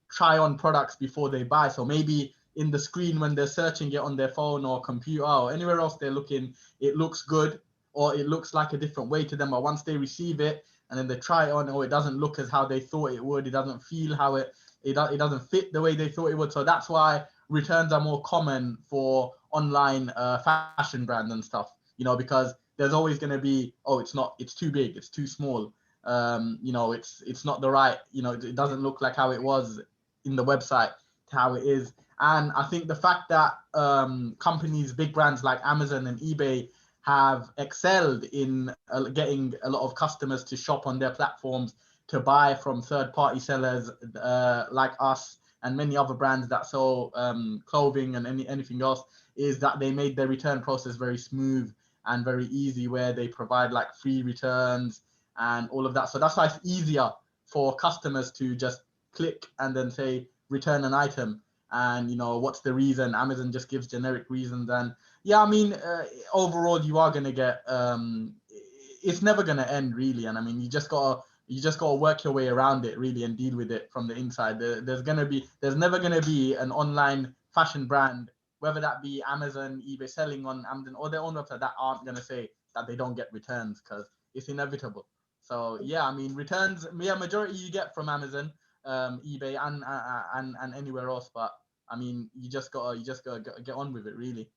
[SPEAKER 12] try on products before they buy. So maybe in the screen when they're searching it on their phone or computer or anywhere else they're looking, it looks good or it looks like a different way to them. But once they receive it and then they try it on, or it doesn't look as how they thought it would, it doesn't feel how it doesn't fit the way they thought it would. So that's why returns are more common for online fashion brands and stuff, because there's always going to be, it's too big, it's too small, it's not the right, it doesn't look like how it was in the website to how it is. And I think the fact that companies, big brands like Amazon and eBay have excelled in getting a lot of customers to shop on their platforms, to buy from third-party sellers like us and many other brands that sell clothing and anything else, is that they made their return process very smooth and very easy, where they provide like free returns and all of that. So that's why it's easier for customers to just click and then say return an item, and what's the reason. Amazon just gives generic reasons. And yeah, I mean, overall you are going to get it's never going to end really. And I mean, you just gotta work your way around it really and deal with it from the inside. There's never gonna be an online fashion brand, whether that be Amazon, eBay, selling on Amazon or their own website, that aren't gonna say that they don't get returns, because it's inevitable. So yeah, I mean, returns, yeah, majority you get from Amazon, eBay, and anywhere else. But I mean, you just gotta get on with it really.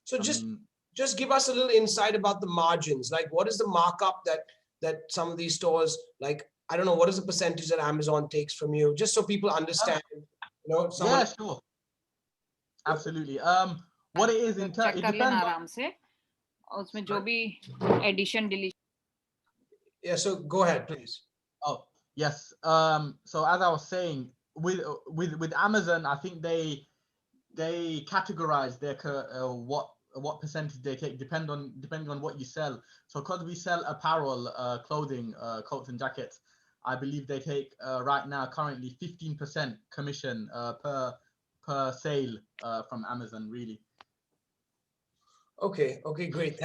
[SPEAKER 1] So just give us a little insight about the margins. Like, what is the markup that some of these stores, like, I don't know, what is the percentage that Amazon takes from you, just so people understand,
[SPEAKER 12] Yeah, sure. Absolutely. What it is, it depends.
[SPEAKER 13] उसमें जो भी addition deletion.
[SPEAKER 1] Yeah, so go ahead, please.
[SPEAKER 12] Oh, yes. So as I was saying, with Amazon, I think they categorize their what percentage they take depending on what you sell. So because we sell apparel, clothing, coats and jackets, I believe they take right now currently 15% commission per sale from Amazon really.
[SPEAKER 1] Okay, great.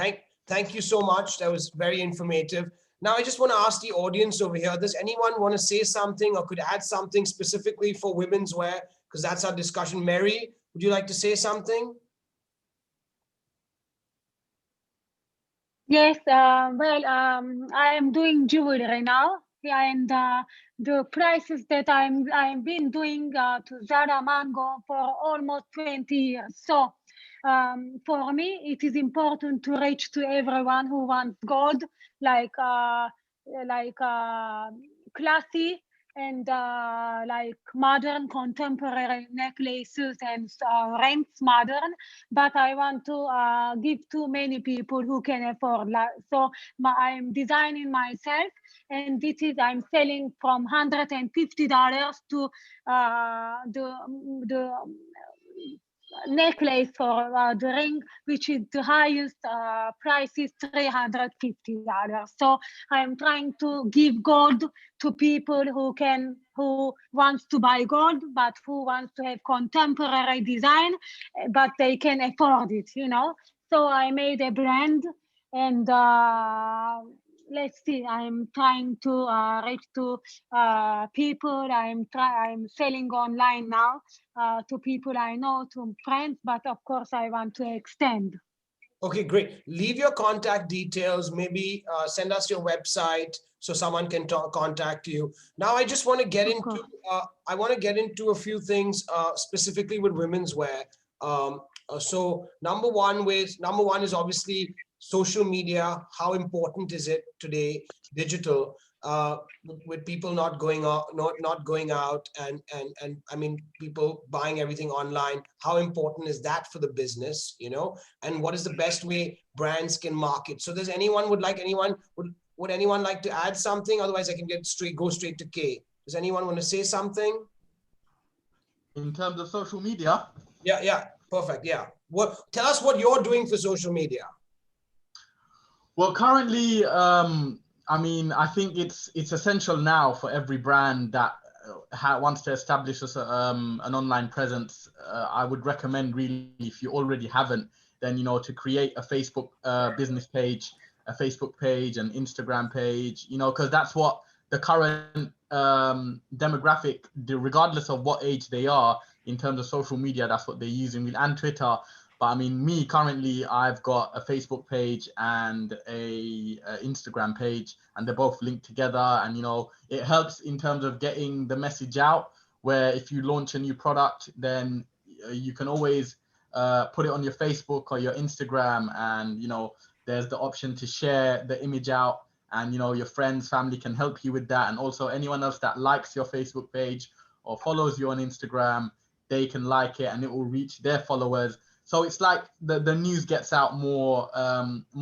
[SPEAKER 1] Thank you so much. That was very informative. Now I just want to ask the audience over here, does anyone want to say something or could add something specifically for women's wear? Because that's our discussion. Mary, would you like to say something?
[SPEAKER 14] Yes, I am doing jewelry right now, and the prices that I've been doing to Zara Mango for almost 20 years. So for me, it is important to reach to everyone who wants gold, like classy and like modern contemporary necklaces and rings modern, but I want to give to many people who can afford. So I'm designing myself, and this is I'm selling from $150 to the necklace for the ring, which is the highest price is $350. So I'm trying to give gold to people who wants to buy gold, but who wants to have contemporary design, but they can afford it, you know. So I made a brand, and let's see, I'm trying to reach to people. I'm selling online now to people I know, to friends, but of course I want to extend.
[SPEAKER 1] Okay, great. Leave your contact details, maybe send us your website so someone can contact you. Now, I just want to get into a few things specifically with women's wear. So number one is obviously social media. How important is it today? Digital, with people not going out, not going out, and I mean people buying everything online. How important is that for the business? You know, and what is the best way brands can market? So, does anyone would anyone like to add something? Otherwise, I can go straight to Kay. Does anyone want to say something?
[SPEAKER 12] In terms of social media?
[SPEAKER 1] Yeah, perfect. Yeah. Tell us what you're doing for social media.
[SPEAKER 12] Well, currently, I mean, I think it's essential now for every brand that wants to establish an online presence. I would recommend, really, if you already haven't, then, you know, to create a Facebook business page, a Facebook page, an Instagram page, you know, because that's what the current demographic, regardless of what age they are, in terms of social media, that's what they're using, and Twitter. But I mean, me currently, I've got a Facebook page and a Instagram page, and they're both linked together. And, you know, it helps in terms of getting the message out, where if you launch a new product, then you can always put it on your Facebook or your Instagram. And, you know, there's the option to share the image out, and, you know, your friends, family can help you with that. And also anyone else that likes your Facebook page or follows you on Instagram, they can like it and it will reach their followers. So it's like the news gets out more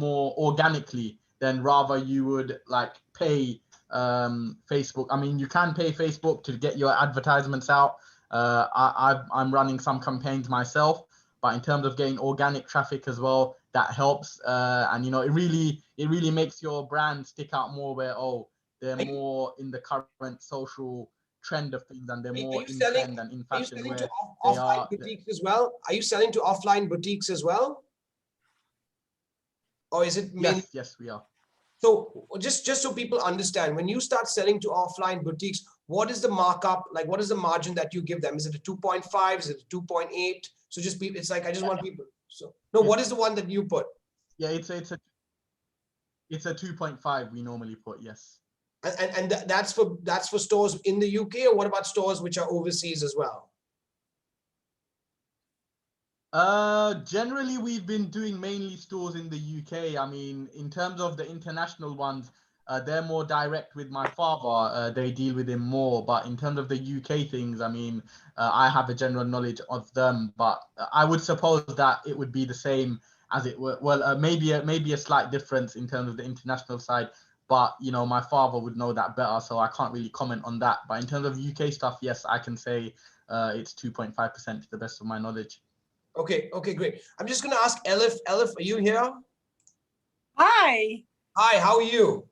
[SPEAKER 12] organically than rather you would like pay Facebook. I mean, you can pay Facebook to get your advertisements out. I'm running some campaigns myself, but in terms of getting organic traffic as well, that helps. And, you know, it really makes your brand stick out more, where, oh, they're more in the current social trend of things, and they're more in trend and in fashion, where they are
[SPEAKER 1] boutiques as well. Are you selling to offline boutiques as well, or is it mainly?
[SPEAKER 12] Yes, we are.
[SPEAKER 1] So just so people understand, when you start selling to offline boutiques, what is the markup? Like, what is the margin that you give them? Is it a 2.5? Is it a 2.8? So just people, it's like, I just want people. So no, what is the one that you put?
[SPEAKER 12] Yeah, it's a 2.5 we normally put, yes.
[SPEAKER 1] And that's for stores in the UK, or what about stores which are overseas as well?
[SPEAKER 12] Generally, we've been doing mainly stores in the UK. I mean, in terms of the international ones, they're more direct with my father. They deal with him more. But in terms of the UK things, I mean, I have a general knowledge of them. But I would suppose that it would be the same as it were. Well, maybe a slight difference in terms of the international side. But, you know, my father would know that better, so I can't really comment on that. But in terms of UK stuff, yes, I can say it's 2.5% to the best of my knowledge.
[SPEAKER 1] Okay, great. I'm just going to ask Elif. Elif, are you here?
[SPEAKER 15] Hi.
[SPEAKER 1] Hi, how are you?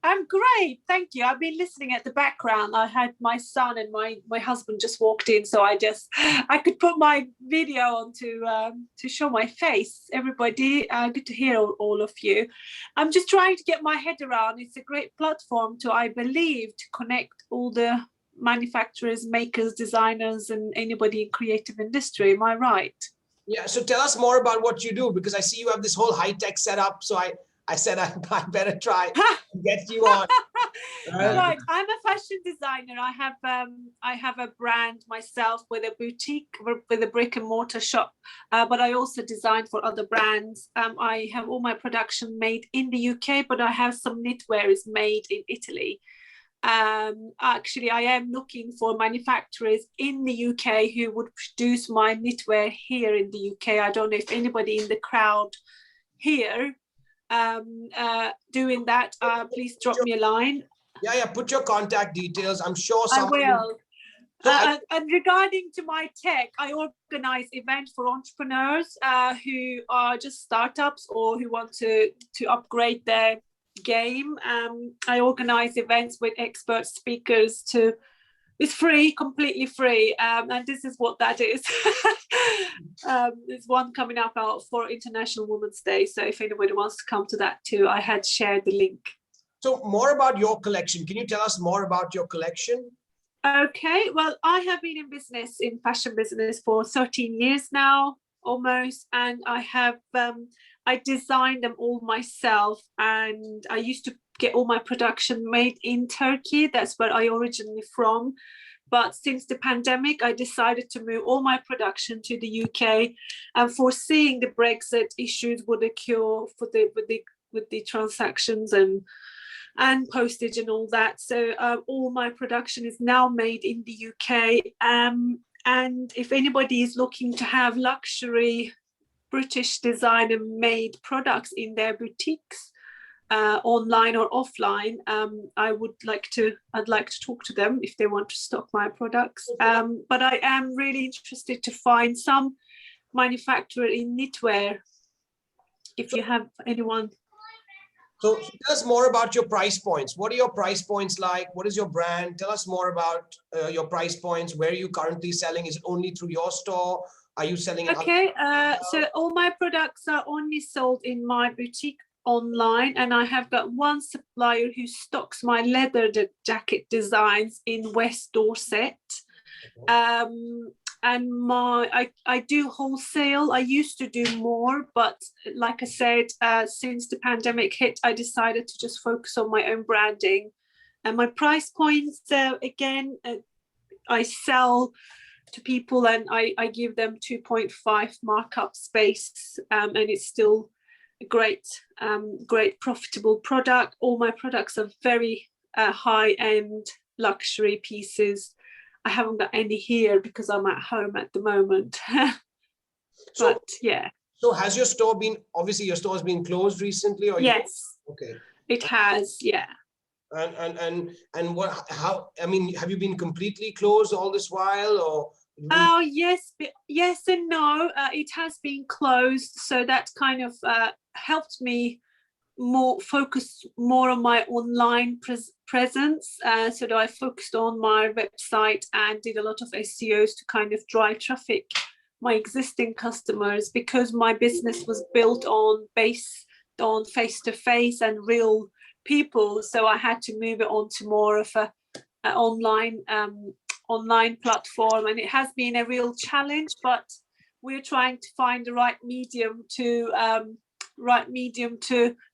[SPEAKER 15] I'm great, thank you. I've been listening at the background. I had my son and my husband just walked in, so I could put my video on to show my face. Everybody, good to hear all of you. I'm just trying to get my head around. It's a great platform to, I believe, to connect all the manufacturers, makers, designers, and anybody in creative industry. Am I right?
[SPEAKER 1] Yeah, so tell us more about what you do, because I see you have this whole high-tech setup. So I said I better try to get you on.
[SPEAKER 15] Right, I'm a fashion designer. I have a brand myself with a boutique, with a brick and mortar shop, but I also design for other brands. I have all my production made in the UK, but I have some knitwear is made in Italy. Actually, I am looking for manufacturers in the UK who would produce my knitwear here in the UK. I don't know if anybody in the crowd here doing that. Please drop me a line.
[SPEAKER 1] Yeah, put your contact details. I'm sure
[SPEAKER 15] I
[SPEAKER 1] someone
[SPEAKER 15] will.
[SPEAKER 1] So
[SPEAKER 15] and regarding to my tech, I organize events for entrepreneurs who are just startups or who want to upgrade their game. I organize events with expert speakers it's free, completely free. And this is what that is. There's one coming up out for International Women's Day. So if anybody wants to come to that too, I had shared the link.
[SPEAKER 1] So more about your collection. Can you tell us more about your collection?
[SPEAKER 15] Okay, well, I have been in fashion business for 13 years now, almost, and I designed them all myself, and I used to get all my production made in Turkey. That's where I originally from. But since the pandemic, I decided to move all my production to the UK, and foreseeing the Brexit issues would occur with the transactions and postage and all that. So all my production is now made in the UK. And if anybody is looking to have luxury British designer made products in their boutiques, online or offline, I'd like to talk to them if they want to stock my products. But I am really interested to find some manufacturer in knitwear, if you have anyone.
[SPEAKER 1] So tell us more about your price points. What are your price points like? What is your brand? Tell us more about your price points. Where are you currently selling? Is it only through your store? Are you selling?
[SPEAKER 15] Okay, so all my products are only sold in my boutique online, and I have got one supplier who stocks my leather jacket designs in West Dorset. And I do wholesale. I used to do more, but like I said, since the pandemic hit, I decided to just focus on my own branding. And my price points, again, I sell to people and I give them 2.5 markup space, and it's still a great profitable product. All my products are very high-end luxury pieces. I haven't got any here because I'm at home at the moment. But yeah.
[SPEAKER 1] So has your store been, obviously your store has been closed recently, or?
[SPEAKER 15] Yes.
[SPEAKER 1] Okay.
[SPEAKER 15] It has, yeah.
[SPEAKER 1] And what, how, I mean, have you been completely closed all this while, or?
[SPEAKER 15] Oh, yes and no. It has been closed, so that kind of helped me focus more on my online presence. So that I focused on my website and did a lot of SEOs to kind of drive traffic my existing customers, because my business was built based on face-to-face and real people. So I had to move it on to more of an online platform, and it has been a real challenge, but we're trying to find the right medium to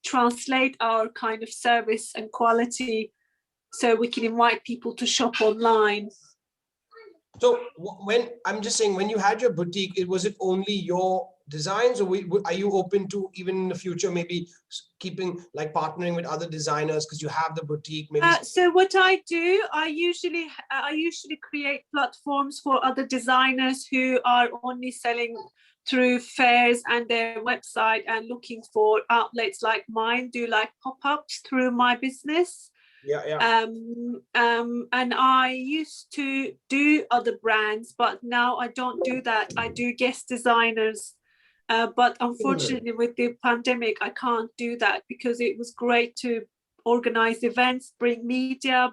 [SPEAKER 15] translate our kind of service and quality, so we can invite people to shop online.
[SPEAKER 1] So when you had your boutique, was it only your designs, or are you open to, even in the future, maybe partnering with other designers because you have the boutique? Maybe.
[SPEAKER 15] So what I do, I usually create platforms for other designers who are only selling through fairs and their website and looking for outlets like mine, do like pop-ups through my business. And I used to do other brands, but now I don't do that. I do guest designers. But unfortunately, with the pandemic, I can't do that, because it was great to organize events, bring media,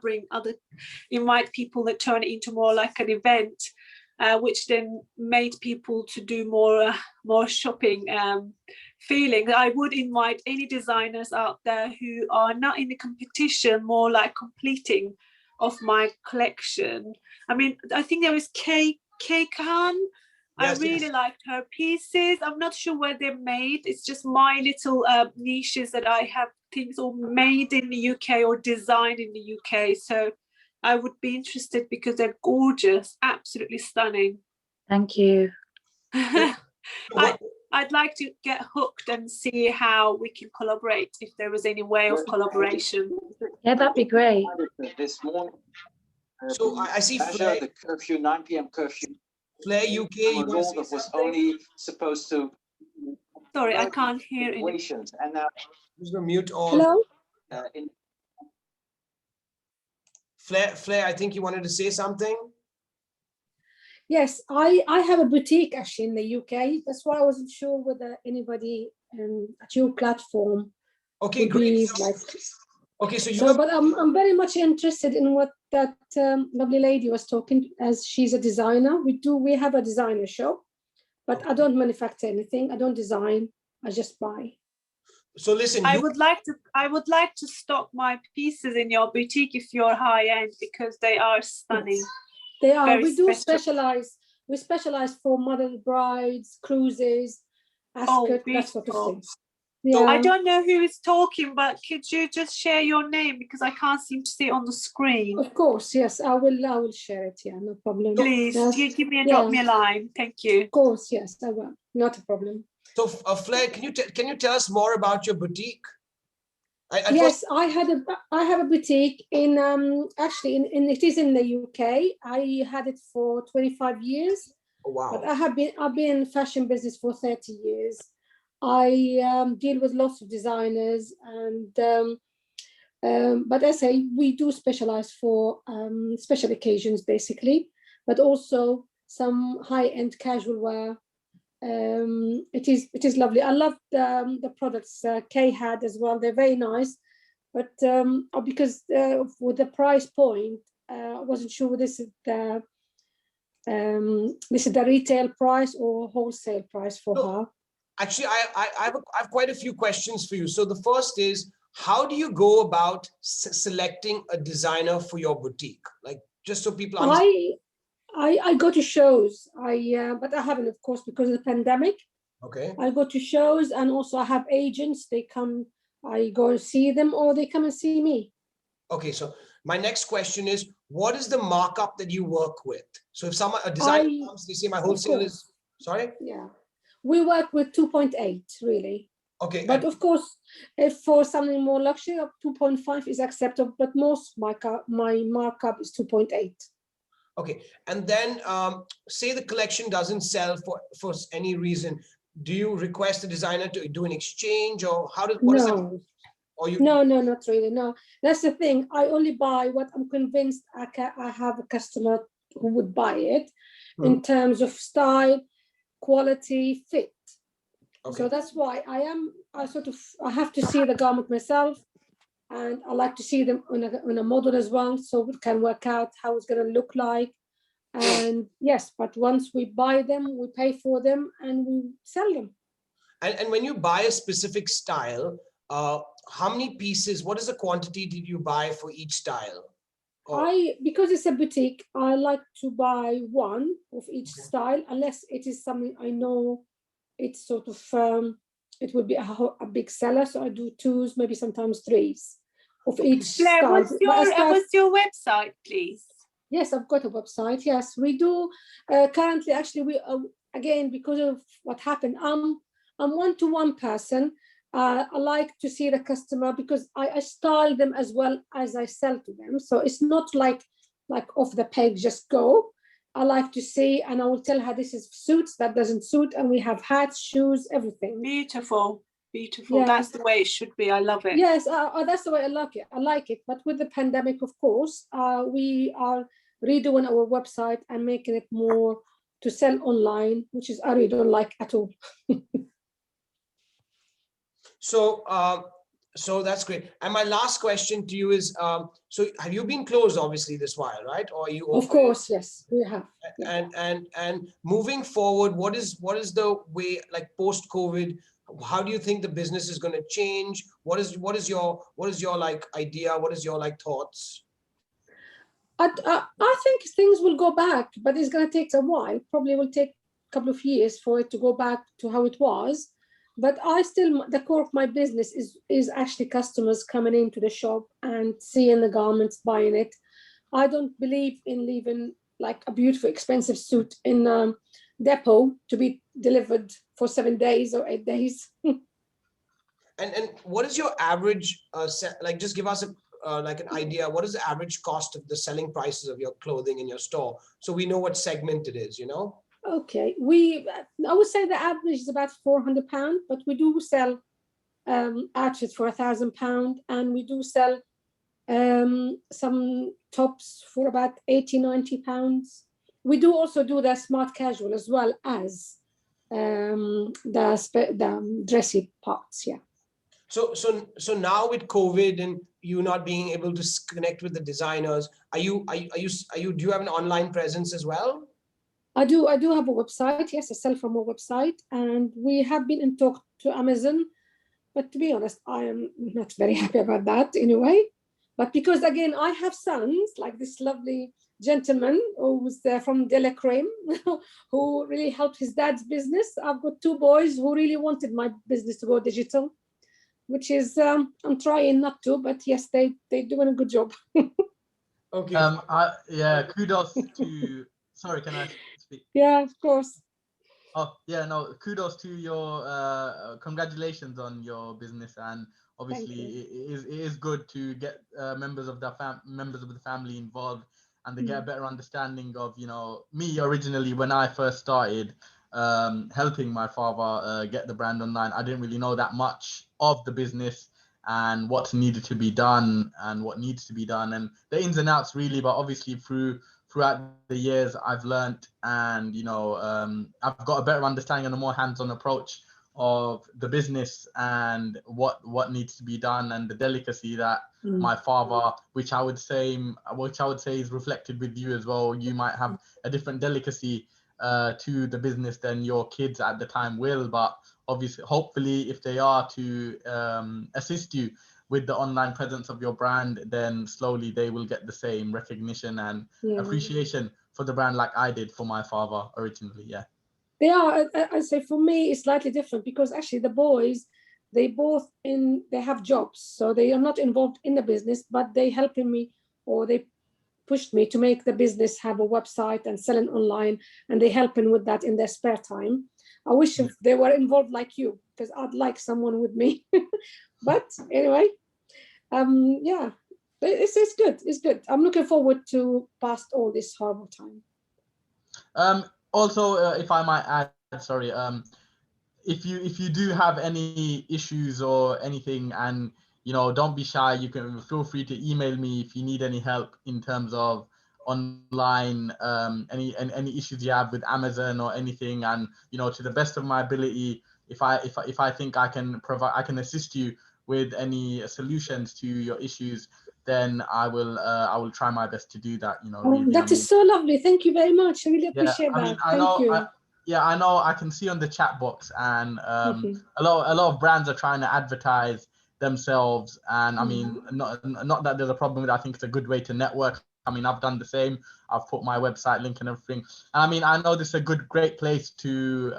[SPEAKER 15] invite people that turn it into more like an event, which then made people to do more shopping feeling. I would invite any designers out there who are not in the competition, more like completing of my collection. I mean, I think there was Kay Khan.
[SPEAKER 1] Yes,
[SPEAKER 15] I really
[SPEAKER 1] yes.
[SPEAKER 15] liked her pieces. I'm not sure where they're made. It's just my little niches that I have things all made in the UK or designed in the UK. So I would be interested because they're gorgeous, absolutely stunning.
[SPEAKER 2] Thank you.
[SPEAKER 15] I'd like to get hooked and see how we can collaborate, if there was any way of collaboration.
[SPEAKER 2] Yeah, that'd be great.
[SPEAKER 16] This morning.
[SPEAKER 1] So I see Flair.
[SPEAKER 16] The curfew, 9 p.m. curfew.
[SPEAKER 1] Flair UK, you want to say
[SPEAKER 16] that was
[SPEAKER 1] something?
[SPEAKER 16] only supposed to.
[SPEAKER 15] Sorry, I can't hear any.
[SPEAKER 16] And now.
[SPEAKER 1] I'm just gonna mute all.
[SPEAKER 17] Hello.
[SPEAKER 1] Flair, I think you wanted to say something.
[SPEAKER 17] Yes, I have a boutique actually in the UK. That's why I wasn't sure whether anybody at your platform.
[SPEAKER 1] Okay,
[SPEAKER 17] would
[SPEAKER 1] great.
[SPEAKER 17] be
[SPEAKER 1] So,
[SPEAKER 17] like,
[SPEAKER 1] okay, so you.
[SPEAKER 17] so, but I'm very much interested in what that lovely lady was talking, as she's a designer. We have a designer shop, but I don't manufacture anything. I don't design. I just buy.
[SPEAKER 1] So listen,
[SPEAKER 15] I would like to stock my pieces in your boutique if you're high end, because they are stunning.
[SPEAKER 17] Yes, they are.
[SPEAKER 15] Very
[SPEAKER 17] We do
[SPEAKER 15] special.
[SPEAKER 17] specialize. We specialize for model brides, cruises, ascot, that sort of thing.
[SPEAKER 15] Yeah. I don't know who is talking, but could you just share your name, because I can't seem to see it on the screen.
[SPEAKER 17] Of course, yes, I will share it. Yeah, no problem.
[SPEAKER 15] Please,
[SPEAKER 17] Yes.
[SPEAKER 15] you drop me a line. Thank you.
[SPEAKER 17] Of course, yes, I will. Not a problem.
[SPEAKER 1] So Flair, can you tell us more about your boutique?
[SPEAKER 17] Yes, I have a boutique in actually in it is in the UK. I had it for 25 years.
[SPEAKER 1] Oh, wow.
[SPEAKER 17] But I've been in fashion business for 30 years. I deal with lots of designers, and but I say we do specialize for special occasions basically, but also some high-end casual wear. It is lovely. I love the products Kay had as well. They're very nice, but because with the price point, I wasn't sure this is the retail price or wholesale price for her.
[SPEAKER 1] Actually, I have quite a few questions for you. So the first is, how do you go about selecting a designer for your boutique? Like, just so people understand.
[SPEAKER 17] I go to shows. But I haven't, of course, because of the pandemic.
[SPEAKER 1] Okay.
[SPEAKER 17] I go to shows, and also I have agents. They come, I go and see them, or they come and see me.
[SPEAKER 1] Okay, so my next question is, what is the markup that you work with? So if a designer comes, they say my wholesale is, sorry?
[SPEAKER 17] Yeah, we work with 2.8 really.
[SPEAKER 1] Okay.
[SPEAKER 17] But of course, if for something more luxury, 2.5 is acceptable, but most my markup is 2.8.
[SPEAKER 1] Okay, and then say the collection doesn't sell for any reason. Do you request the designer to do an exchange, or what is it? Or you?
[SPEAKER 17] No, not really. No, that's the thing. I only buy what I'm convinced I have a customer who would buy it in terms of style, quality, fit. Okay. So that's why I have to see the garment myself, and I like to see them on a model as well, so we can work out how it's going to look like. And yes, but once we buy them, we pay for them, and we sell them.
[SPEAKER 1] And when you buy a specific style, how many pieces, what is the quantity did you buy for each style?
[SPEAKER 17] Because it's a boutique, I like to buy one of each style, unless it is something I know it's sort of, it would be a big seller. So I do 2s, maybe sometimes 3s of each style.
[SPEAKER 15] What's your website, please?
[SPEAKER 17] Yes, I've got a website. Yes, we do. Currently, actually, we again, because of what happened, I'm one-to-one person. I like to see the customer because I style them as well as I sell to them. So it's not like off the peg, just go. I like to see, and I will tell her this is suits, that doesn't suit, and we have hats, shoes, everything.
[SPEAKER 15] Beautiful. Beautiful.
[SPEAKER 17] Yeah.
[SPEAKER 15] That's the way it should be. I love it.
[SPEAKER 17] Yes, that's the way I like it. I like it. But with the pandemic, of course, we are redoing our website and making it more to sell online, which is I really don't like at all.
[SPEAKER 1] So that's great. And my last question to you is, so have you been closed obviously this while, right? Or are you open?
[SPEAKER 17] Of course, yes, we have.
[SPEAKER 1] And moving forward, what is the way, like post-COVID, how do you think the business is going to change? What is your like idea? What is your like thoughts?
[SPEAKER 17] I think things will go back, but it's going to take a while. Probably will take couple of years for it to go back to how it was. But I still, the core of my business is actually customers coming into the shop and seeing the garments, buying it. I don't believe in leaving like a beautiful, expensive suit in depot to be delivered for 7 days or 8 days.
[SPEAKER 1] And what is your average, like just give us like an idea, what is the average cost of the selling prices of your clothing in your store? So we know what segment it is, you know?
[SPEAKER 17] Okay, I would say the average is about £400, but we do sell outfits for £1,000, and we do sell some tops for about £80-90. We do also do the smart casual as well as the dressy parts. Yeah.
[SPEAKER 1] So now with COVID and you not being able to connect with the designers, do you have an online presence as well?
[SPEAKER 17] I do have a website. Yes, I sell from a website, and we have been in talk to Amazon, but to be honest, I am not very happy about that anyway. But because again, I have sons like this lovely gentleman who's from Delacreme, who really helped his dad's business. I've got 2 boys who really wanted my business to go digital, which is I'm trying not to, but yes, they're doing a good job.
[SPEAKER 1] Okay.
[SPEAKER 12] Yeah, kudos to. Sorry, can I speak?
[SPEAKER 17] Yeah, of course.
[SPEAKER 12] Oh, yeah, no, kudos to your congratulations on your business, and obviously it is good to get members of the family involved, and they get a better understanding of, you know, me originally when I first started helping my father get the brand online. I didn't really know that much of the business and what needed to be done and what needs to be done and the ins and outs really, but obviously throughout the years I've learned, and you know, I've got a better understanding and a more hands-on approach of the business and what needs to be done, and the delicacy that my father, which I would say is reflected with you as well. You might have a different delicacy to the business than your kids at the time will, but obviously, hopefully, if they are to assist you with the online presence of your brand, then slowly they will get the same recognition and appreciation for the brand like I did for my father originally. Yeah.
[SPEAKER 17] They are. I say for me, it's slightly different because actually the boys, they have jobs, so they are not involved in the business, but they helping me, or they pushed me to make the business have a website and selling online, and they helping with that in their spare time. I wish if they were involved like you, because I'd like someone with me. But anyway, yeah, it's good. It's good. I'm looking forward to past all this horrible time.
[SPEAKER 12] Also, if I might add, sorry, if you do have any issues or anything, and you know, don't be shy. You can feel free to email me if you need any help in terms of online, any issues you have with Amazon or anything, and you know, to the best of my ability, if I think I can assist you with any solutions to your issues, then I will try my best to do that. You know, really,
[SPEAKER 17] that is so lovely. Thank you very much. I really appreciate that. Thank you.
[SPEAKER 12] I know. I can see on the chat box, and a lot of brands are trying to advertise themselves, and I mean, not that there's a problem with it. I think it's a good way to network. I mean, I've done the same. I've put my website link and everything. And I mean, I know this is a great place to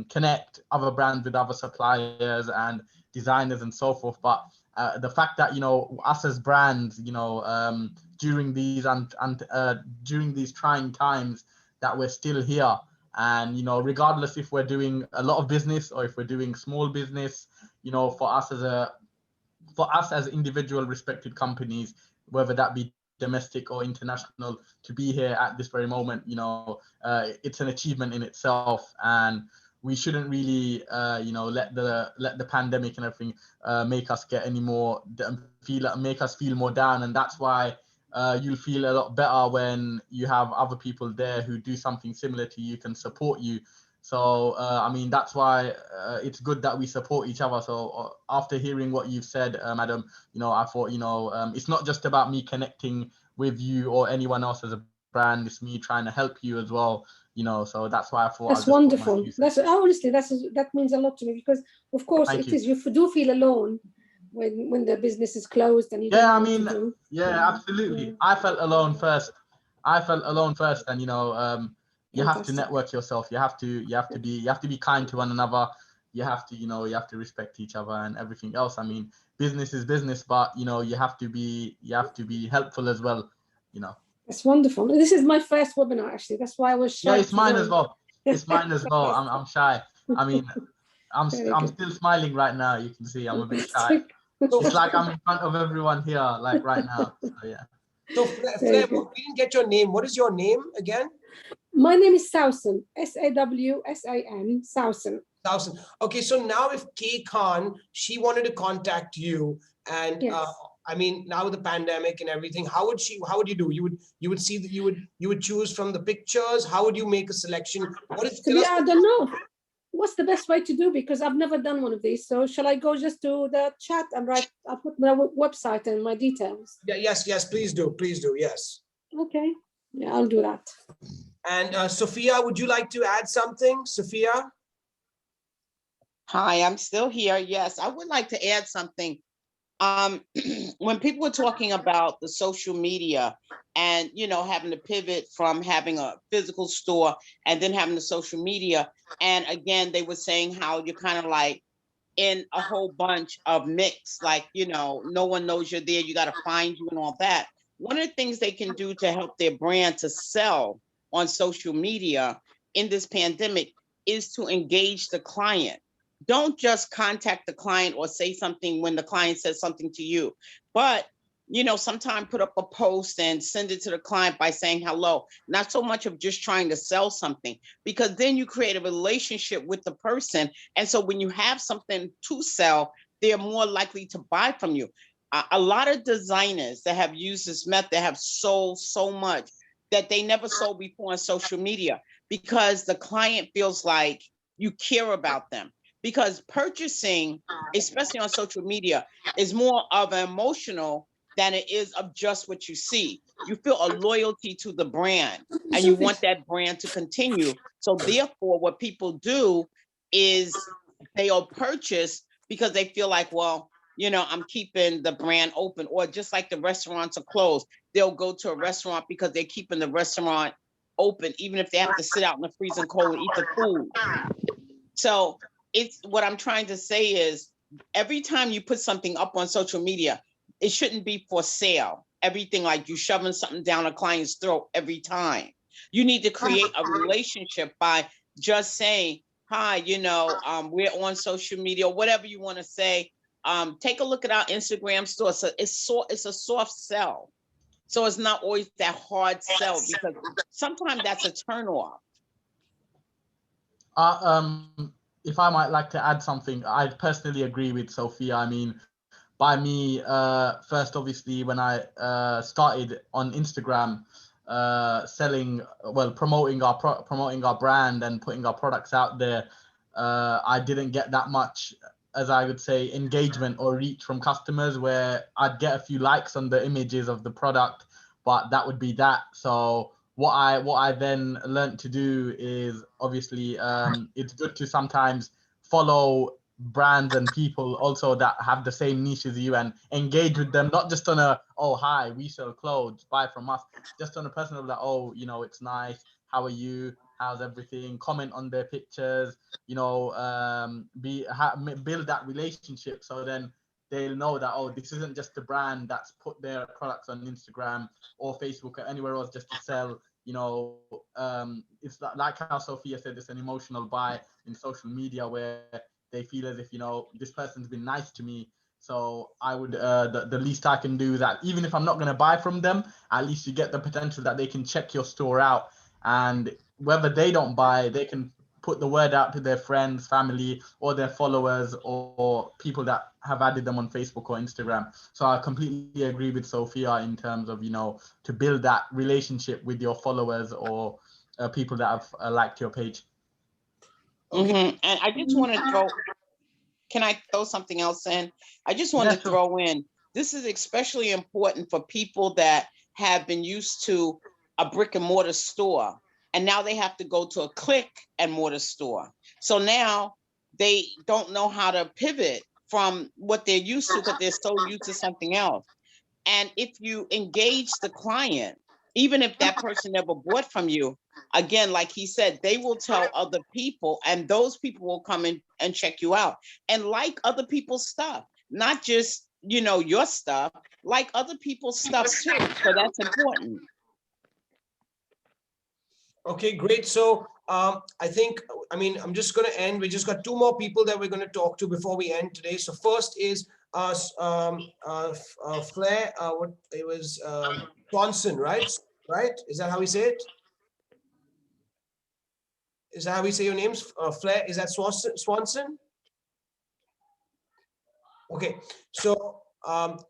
[SPEAKER 12] connect other brands with other suppliers and designers and so forth. But the fact that, you know, us as brands, you know, during these during these trying times, that we're still here. And, you know, regardless if we're doing a lot of business or if we're doing small business, you know, for us as individual respected companies, whether that be domestic or international, to be here at this very moment, you know, it's an achievement in itself. And we shouldn't really, you know, let the pandemic and everything make us get any more, make us feel more down. And that's why you'll feel a lot better when you have other people there who do something similar to you, can support you. So, I mean, that's why it's good that we support each other. So after hearing what you've said, Madam, you know, I thought, you know, it's not just about me connecting with you or anyone else as a brand. It's me trying to help you as well, you know. So that's why I thought
[SPEAKER 17] that's wonderful. That's honestly, that means a lot to me, because of course you do feel alone when the business is closed and you don't know what to do.
[SPEAKER 12] Absolutely. I felt alone first, and you know, you have to
[SPEAKER 17] Fantastic.
[SPEAKER 12] network yourself. You have to be kind to one another. You have to, you have to respect each other and everything else. I mean, business is business, but you have to be helpful as well.
[SPEAKER 17] It's wonderful. This is my first webinar, actually. That's why I was shy.
[SPEAKER 12] Yeah, it's mine as well. It's mine as well. I'm shy. I mean, I'm still smiling right now. You can see I'm a bit shy. It's like I'm in front of everyone here, like right now. So yeah.
[SPEAKER 1] So Flair, we didn't get your name. What is your name again?
[SPEAKER 17] My name is Sausan, S-A-W-S-A-N, Sausan.
[SPEAKER 1] Sausan. Okay, so now if Kay Khan, she wanted to contact you, and
[SPEAKER 17] Yes.
[SPEAKER 1] I mean, now with the pandemic and everything, how would you do? You would see that you would choose from the pictures. How would you make a selection?
[SPEAKER 17] I don't know. What's the best way to do? Because I've never done one of these. So shall I go just to the chat and I'll put my website and my details.
[SPEAKER 1] Yeah, yes, please do, yes.
[SPEAKER 17] Okay, yeah, I'll do that.
[SPEAKER 1] And Sophia, would you like to add something, Sophia?
[SPEAKER 5] Hi, I'm still here. Yes, I would like to add something. When people were talking about the social media and, having to pivot from having a physical store and then having the social media. And again, they were saying how you're kind of like in a whole bunch of mix, like, no one knows you're there. You got to find you and all that. One of the things they can do to help their brand to sell on social media in this pandemic is to engage the client. Don't just contact the client or say something when the client says something to you, but sometimes put up a post and send it to the client by saying hello, not so much of just trying to sell something, because then you create a relationship with the person. And so when you have something to sell, they're more likely to buy from you. A lot of designers that have used this method have sold so much that they never sold before on social media, because the client feels like you care about them. Because purchasing, especially on social media, is more of an emotional than it is of just what you see. You feel a loyalty to the brand and you want that brand to continue. So therefore, what people do is they'll purchase because they feel like, well, I'm keeping the brand open. Or just like the restaurants are closed, they'll go to a restaurant because they're keeping the restaurant open, even if they have to sit out in the freezing cold and eat the food. So it's what I'm trying to say is every time you put something up on social media, it shouldn't be for sale. Everything like you shoving something down a client's throat every time. You need to create a relationship by just saying, hi, we're on social media, whatever you want to say. Take a look at our Instagram store. So it's a soft sell. So it's not always that hard sell, because sometimes that's a turn off.
[SPEAKER 12] If I might like to add something, I personally agree with Sophia. I mean, by me, first, obviously, when I started on Instagram, promoting our brand and putting our products out there, I didn't get that much, as I would say, engagement or reach from customers, where I'd get a few likes on the images of the product, but that would be that. So what I then learned to do is, obviously, it's good to sometimes follow brands and people also that have the same niche as you and engage with them, not just on a, oh, hi, we sell clothes, buy from us, just on a personal level, oh, it's nice, how are you, how's everything, comment on their pictures, build that relationship, so then they'll know that, oh, this isn't just a brand that's put their products on Instagram or Facebook or anywhere else just to sell. It's like how Sophia said, it's an emotional buy in social media where they feel as if, this person's been nice to me. So I would, the least I can do that, even if I'm not going to buy from them, at least you get the potential that they can check your store out, and whether they don't buy, they can put the word out to their friends, family, or their followers, or people that have added them on Facebook or Instagram. So I completely agree with Sophia in terms of, to build that relationship with your followers or people that have liked your page.
[SPEAKER 5] And I just want to can I throw something else in? I just want to throw in, this is especially important for people that have been used to a brick and mortar store, and now they have to go to a click and mortar store. So now they don't know how to pivot from what they're used to, because they're so used to something else. And if you engage the client, even if that person never bought from you, again, like he said, they will tell other people, and those people will come in and check you out and like other people's stuff, not just, you know, your stuff, like other people's stuff too. So that's important.
[SPEAKER 1] Okay, great. So I think, I mean, I'm just going to end. We just got two more people that we're going to talk to before we end today. So first is Flair. What it was Swanson, right? Right? Is that how we say it? Is that how we say your names? Flair. Is that Swanson? Okay. So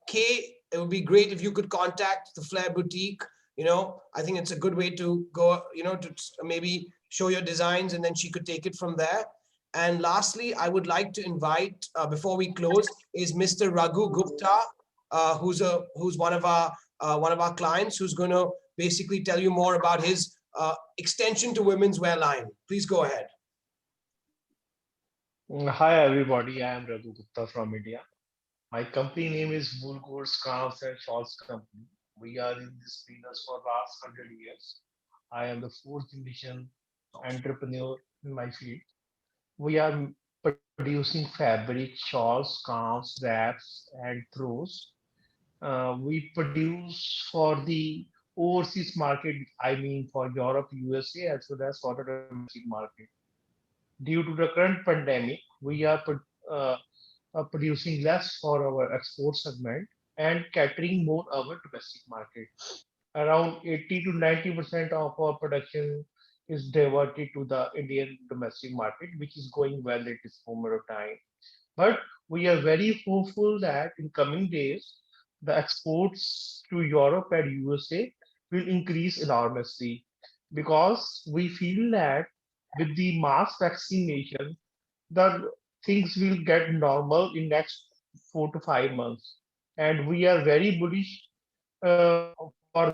[SPEAKER 1] Kay, it would be great if you could contact the Flair Boutique. You know, I think it's a good way to go, you know, to maybe show your designs, and then she could take it from there. And lastly, I would like to invite, before we close, is Mr. Raghu Gupta, who's one of our clients, who's going to basically tell you more about his extension to women's wear line. Please go ahead.
[SPEAKER 18] Hi everybody, I am Raghu Gupta from India. My company name is Bulgur Scarves and Shawls Company. We are in this business for last 100 years. I am the fourth generation entrepreneur in my field. We are producing fabric, shawls, scarves, wraps, and throws. We produce for the overseas market, I mean for Europe, USA, as well as for the domestic market. Due to the current pandemic, we are producing less for our export segment and catering more our domestic market. Around 80 to 90% of our production is diverted to the Indian domestic market, which is going well at this moment of time. But we are very hopeful that in coming days, the exports to Europe and USA will increase enormously because we feel that with the mass vaccination, the things will get normal in next 4 to 5 months. And we are very bullish for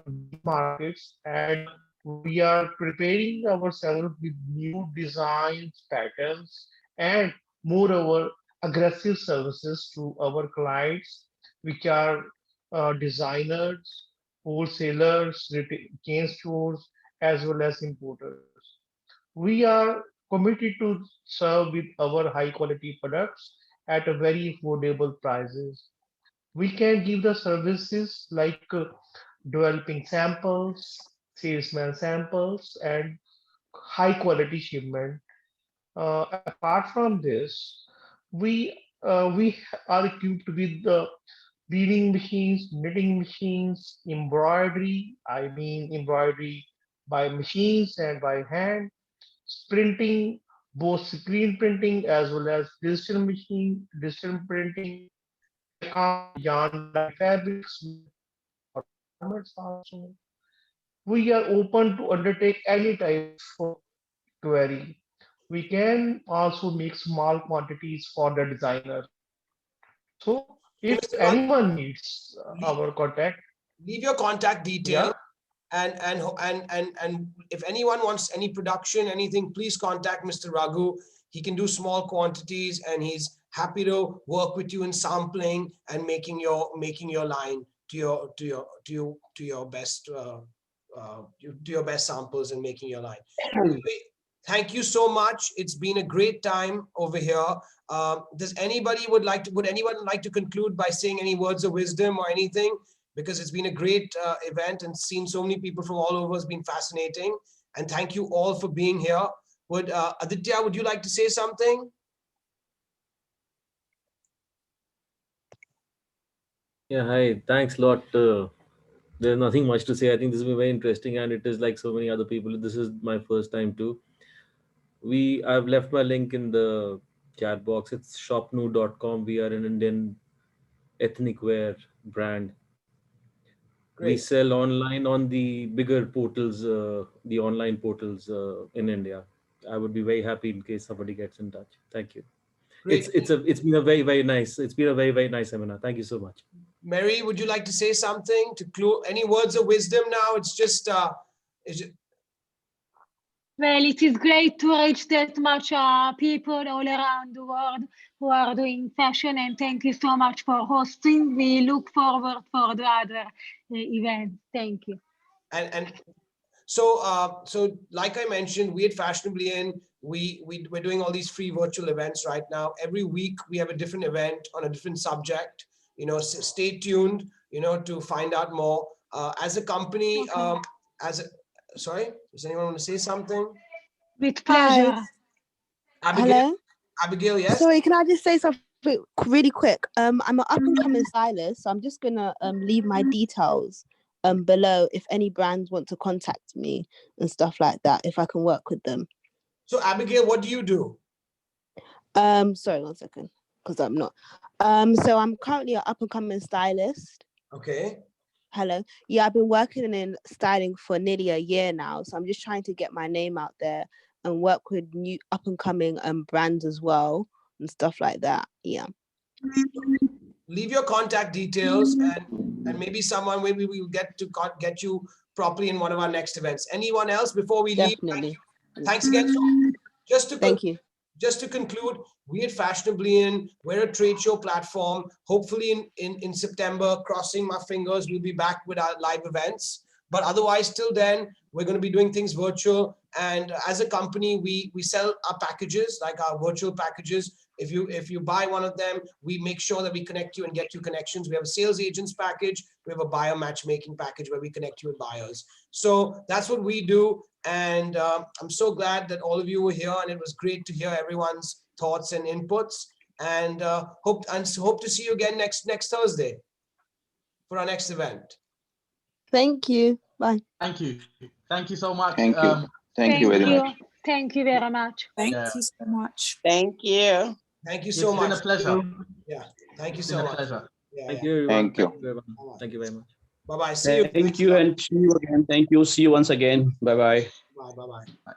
[SPEAKER 18] these markets, and we are preparing ourselves with new designs, patterns, and moreover aggressive services to our clients, which are designers, wholesalers, chain stores, as well as importers. We are committed to serve with our high quality products at a very affordable prices. We can give the services like developing samples, salesman samples, and high quality shipment. Apart from this, we are equipped with the weaving machines, knitting machines, embroidery. I mean embroidery by machines and by hand, printing, both screen printing as well as digital printing, yarn dye fabrics for garments also. We are open to undertake any type of query. We can also make small quantities for the designer. So if
[SPEAKER 1] Mr. Raghu,
[SPEAKER 18] anyone needs our contact,
[SPEAKER 1] leave your contact detail.
[SPEAKER 18] yeah,
[SPEAKER 1] And if anyone wants any production, anything, please contact Mr. Raghu. He can do small quantities, and he's happy to work with you in sampling and making your line to your best to your best samples and making your line. Anyway, thank you so much. It's been a great time over here. Would anyone like to conclude by saying any words of wisdom or anything? Because it's been a great event and seen so many people from all over. It's been fascinating. And thank you all for being here. Aditya, would you like to say something?
[SPEAKER 19] Yeah, hi. Thanks a lot. There's nothing much to say. I think this has been very interesting, and it is like so many other people. This is my first time too. I've left my link in the chat box. It's shopnu.com. We are an Indian ethnic wear brand. We
[SPEAKER 1] Great.
[SPEAKER 19] sell online on the bigger portals, the online portals in India. I would be very happy in case somebody gets in touch. Thank you.
[SPEAKER 1] Great.
[SPEAKER 19] It's been a very nice. It's been a very nice seminar. Thank you so much.
[SPEAKER 1] Mary, would you like to say something to any words of wisdom now?
[SPEAKER 14] Well, it is great to reach that much people all around the world who are doing fashion, and thank you so much for hosting. We look forward for the other events. Thank you.
[SPEAKER 1] and so like I mentioned, we at Fashionablyin, we're doing all these free virtual events right now. Every week we have a different event on a different subject. You know, so stay tuned, you know, to find out more. As a company, sorry, does anyone want to say something?
[SPEAKER 14] With pleasure.
[SPEAKER 1] Abigail,
[SPEAKER 20] Hello?
[SPEAKER 1] Abigail, yes.
[SPEAKER 20] Sorry, can I just say something really quick? I'm an up and coming stylist, so I'm just gonna leave my details below if any brands want to contact me and stuff like that, if I can work with them.
[SPEAKER 1] So Abigail, what do you do?
[SPEAKER 20] Sorry, 1 second, because I'm not. So I'm currently an up and coming stylist.
[SPEAKER 1] Okay.
[SPEAKER 20] Hello. Yeah, I've been working in styling for nearly a year now, so I'm just trying to get my name out there and work with new up and coming brands as well and stuff like that. Yeah.
[SPEAKER 1] Leave your contact details, and maybe someone, maybe we will get you properly in one of our next events. Anyone else before we leave?
[SPEAKER 20] Definitely.
[SPEAKER 1] Thanks again. So
[SPEAKER 20] Thank you.
[SPEAKER 1] Just to conclude, we at Fashionablyin, we're a trade show platform. Hopefully in September, crossing my fingers, we'll be back with our live events. But otherwise, till then, we're going to be doing things virtual. And as a company, we sell our packages, like our virtual packages. If you buy one of them, we make sure that we connect you and get you connections. We have a sales agents package. We have a buyer matchmaking package where we connect you with buyers. So that's what we do. And I'm so glad that all of you were here, and it was great to hear everyone's thoughts and inputs. And hope to see you again next Thursday for our next event.
[SPEAKER 20] Thank you. Bye.
[SPEAKER 12] Thank you. Thank you so much.
[SPEAKER 16] Thank you. Thank you very much.
[SPEAKER 14] Thank you very much.
[SPEAKER 5] Thank you so much. Thank you.
[SPEAKER 1] Thank you so much.
[SPEAKER 12] It's been a pleasure.
[SPEAKER 1] Yeah. Thank you
[SPEAKER 12] It's
[SPEAKER 1] so
[SPEAKER 12] been a
[SPEAKER 1] much.
[SPEAKER 12] pleasure.
[SPEAKER 1] Yeah,
[SPEAKER 19] Thank
[SPEAKER 1] yeah.
[SPEAKER 19] you, everyone.
[SPEAKER 16] Thank you.
[SPEAKER 19] Thank you very much.
[SPEAKER 1] Bye-bye. See you.
[SPEAKER 21] Thank you, and see you again. Thank you. See you once again. Bye-bye.
[SPEAKER 1] Bye. Bye-bye.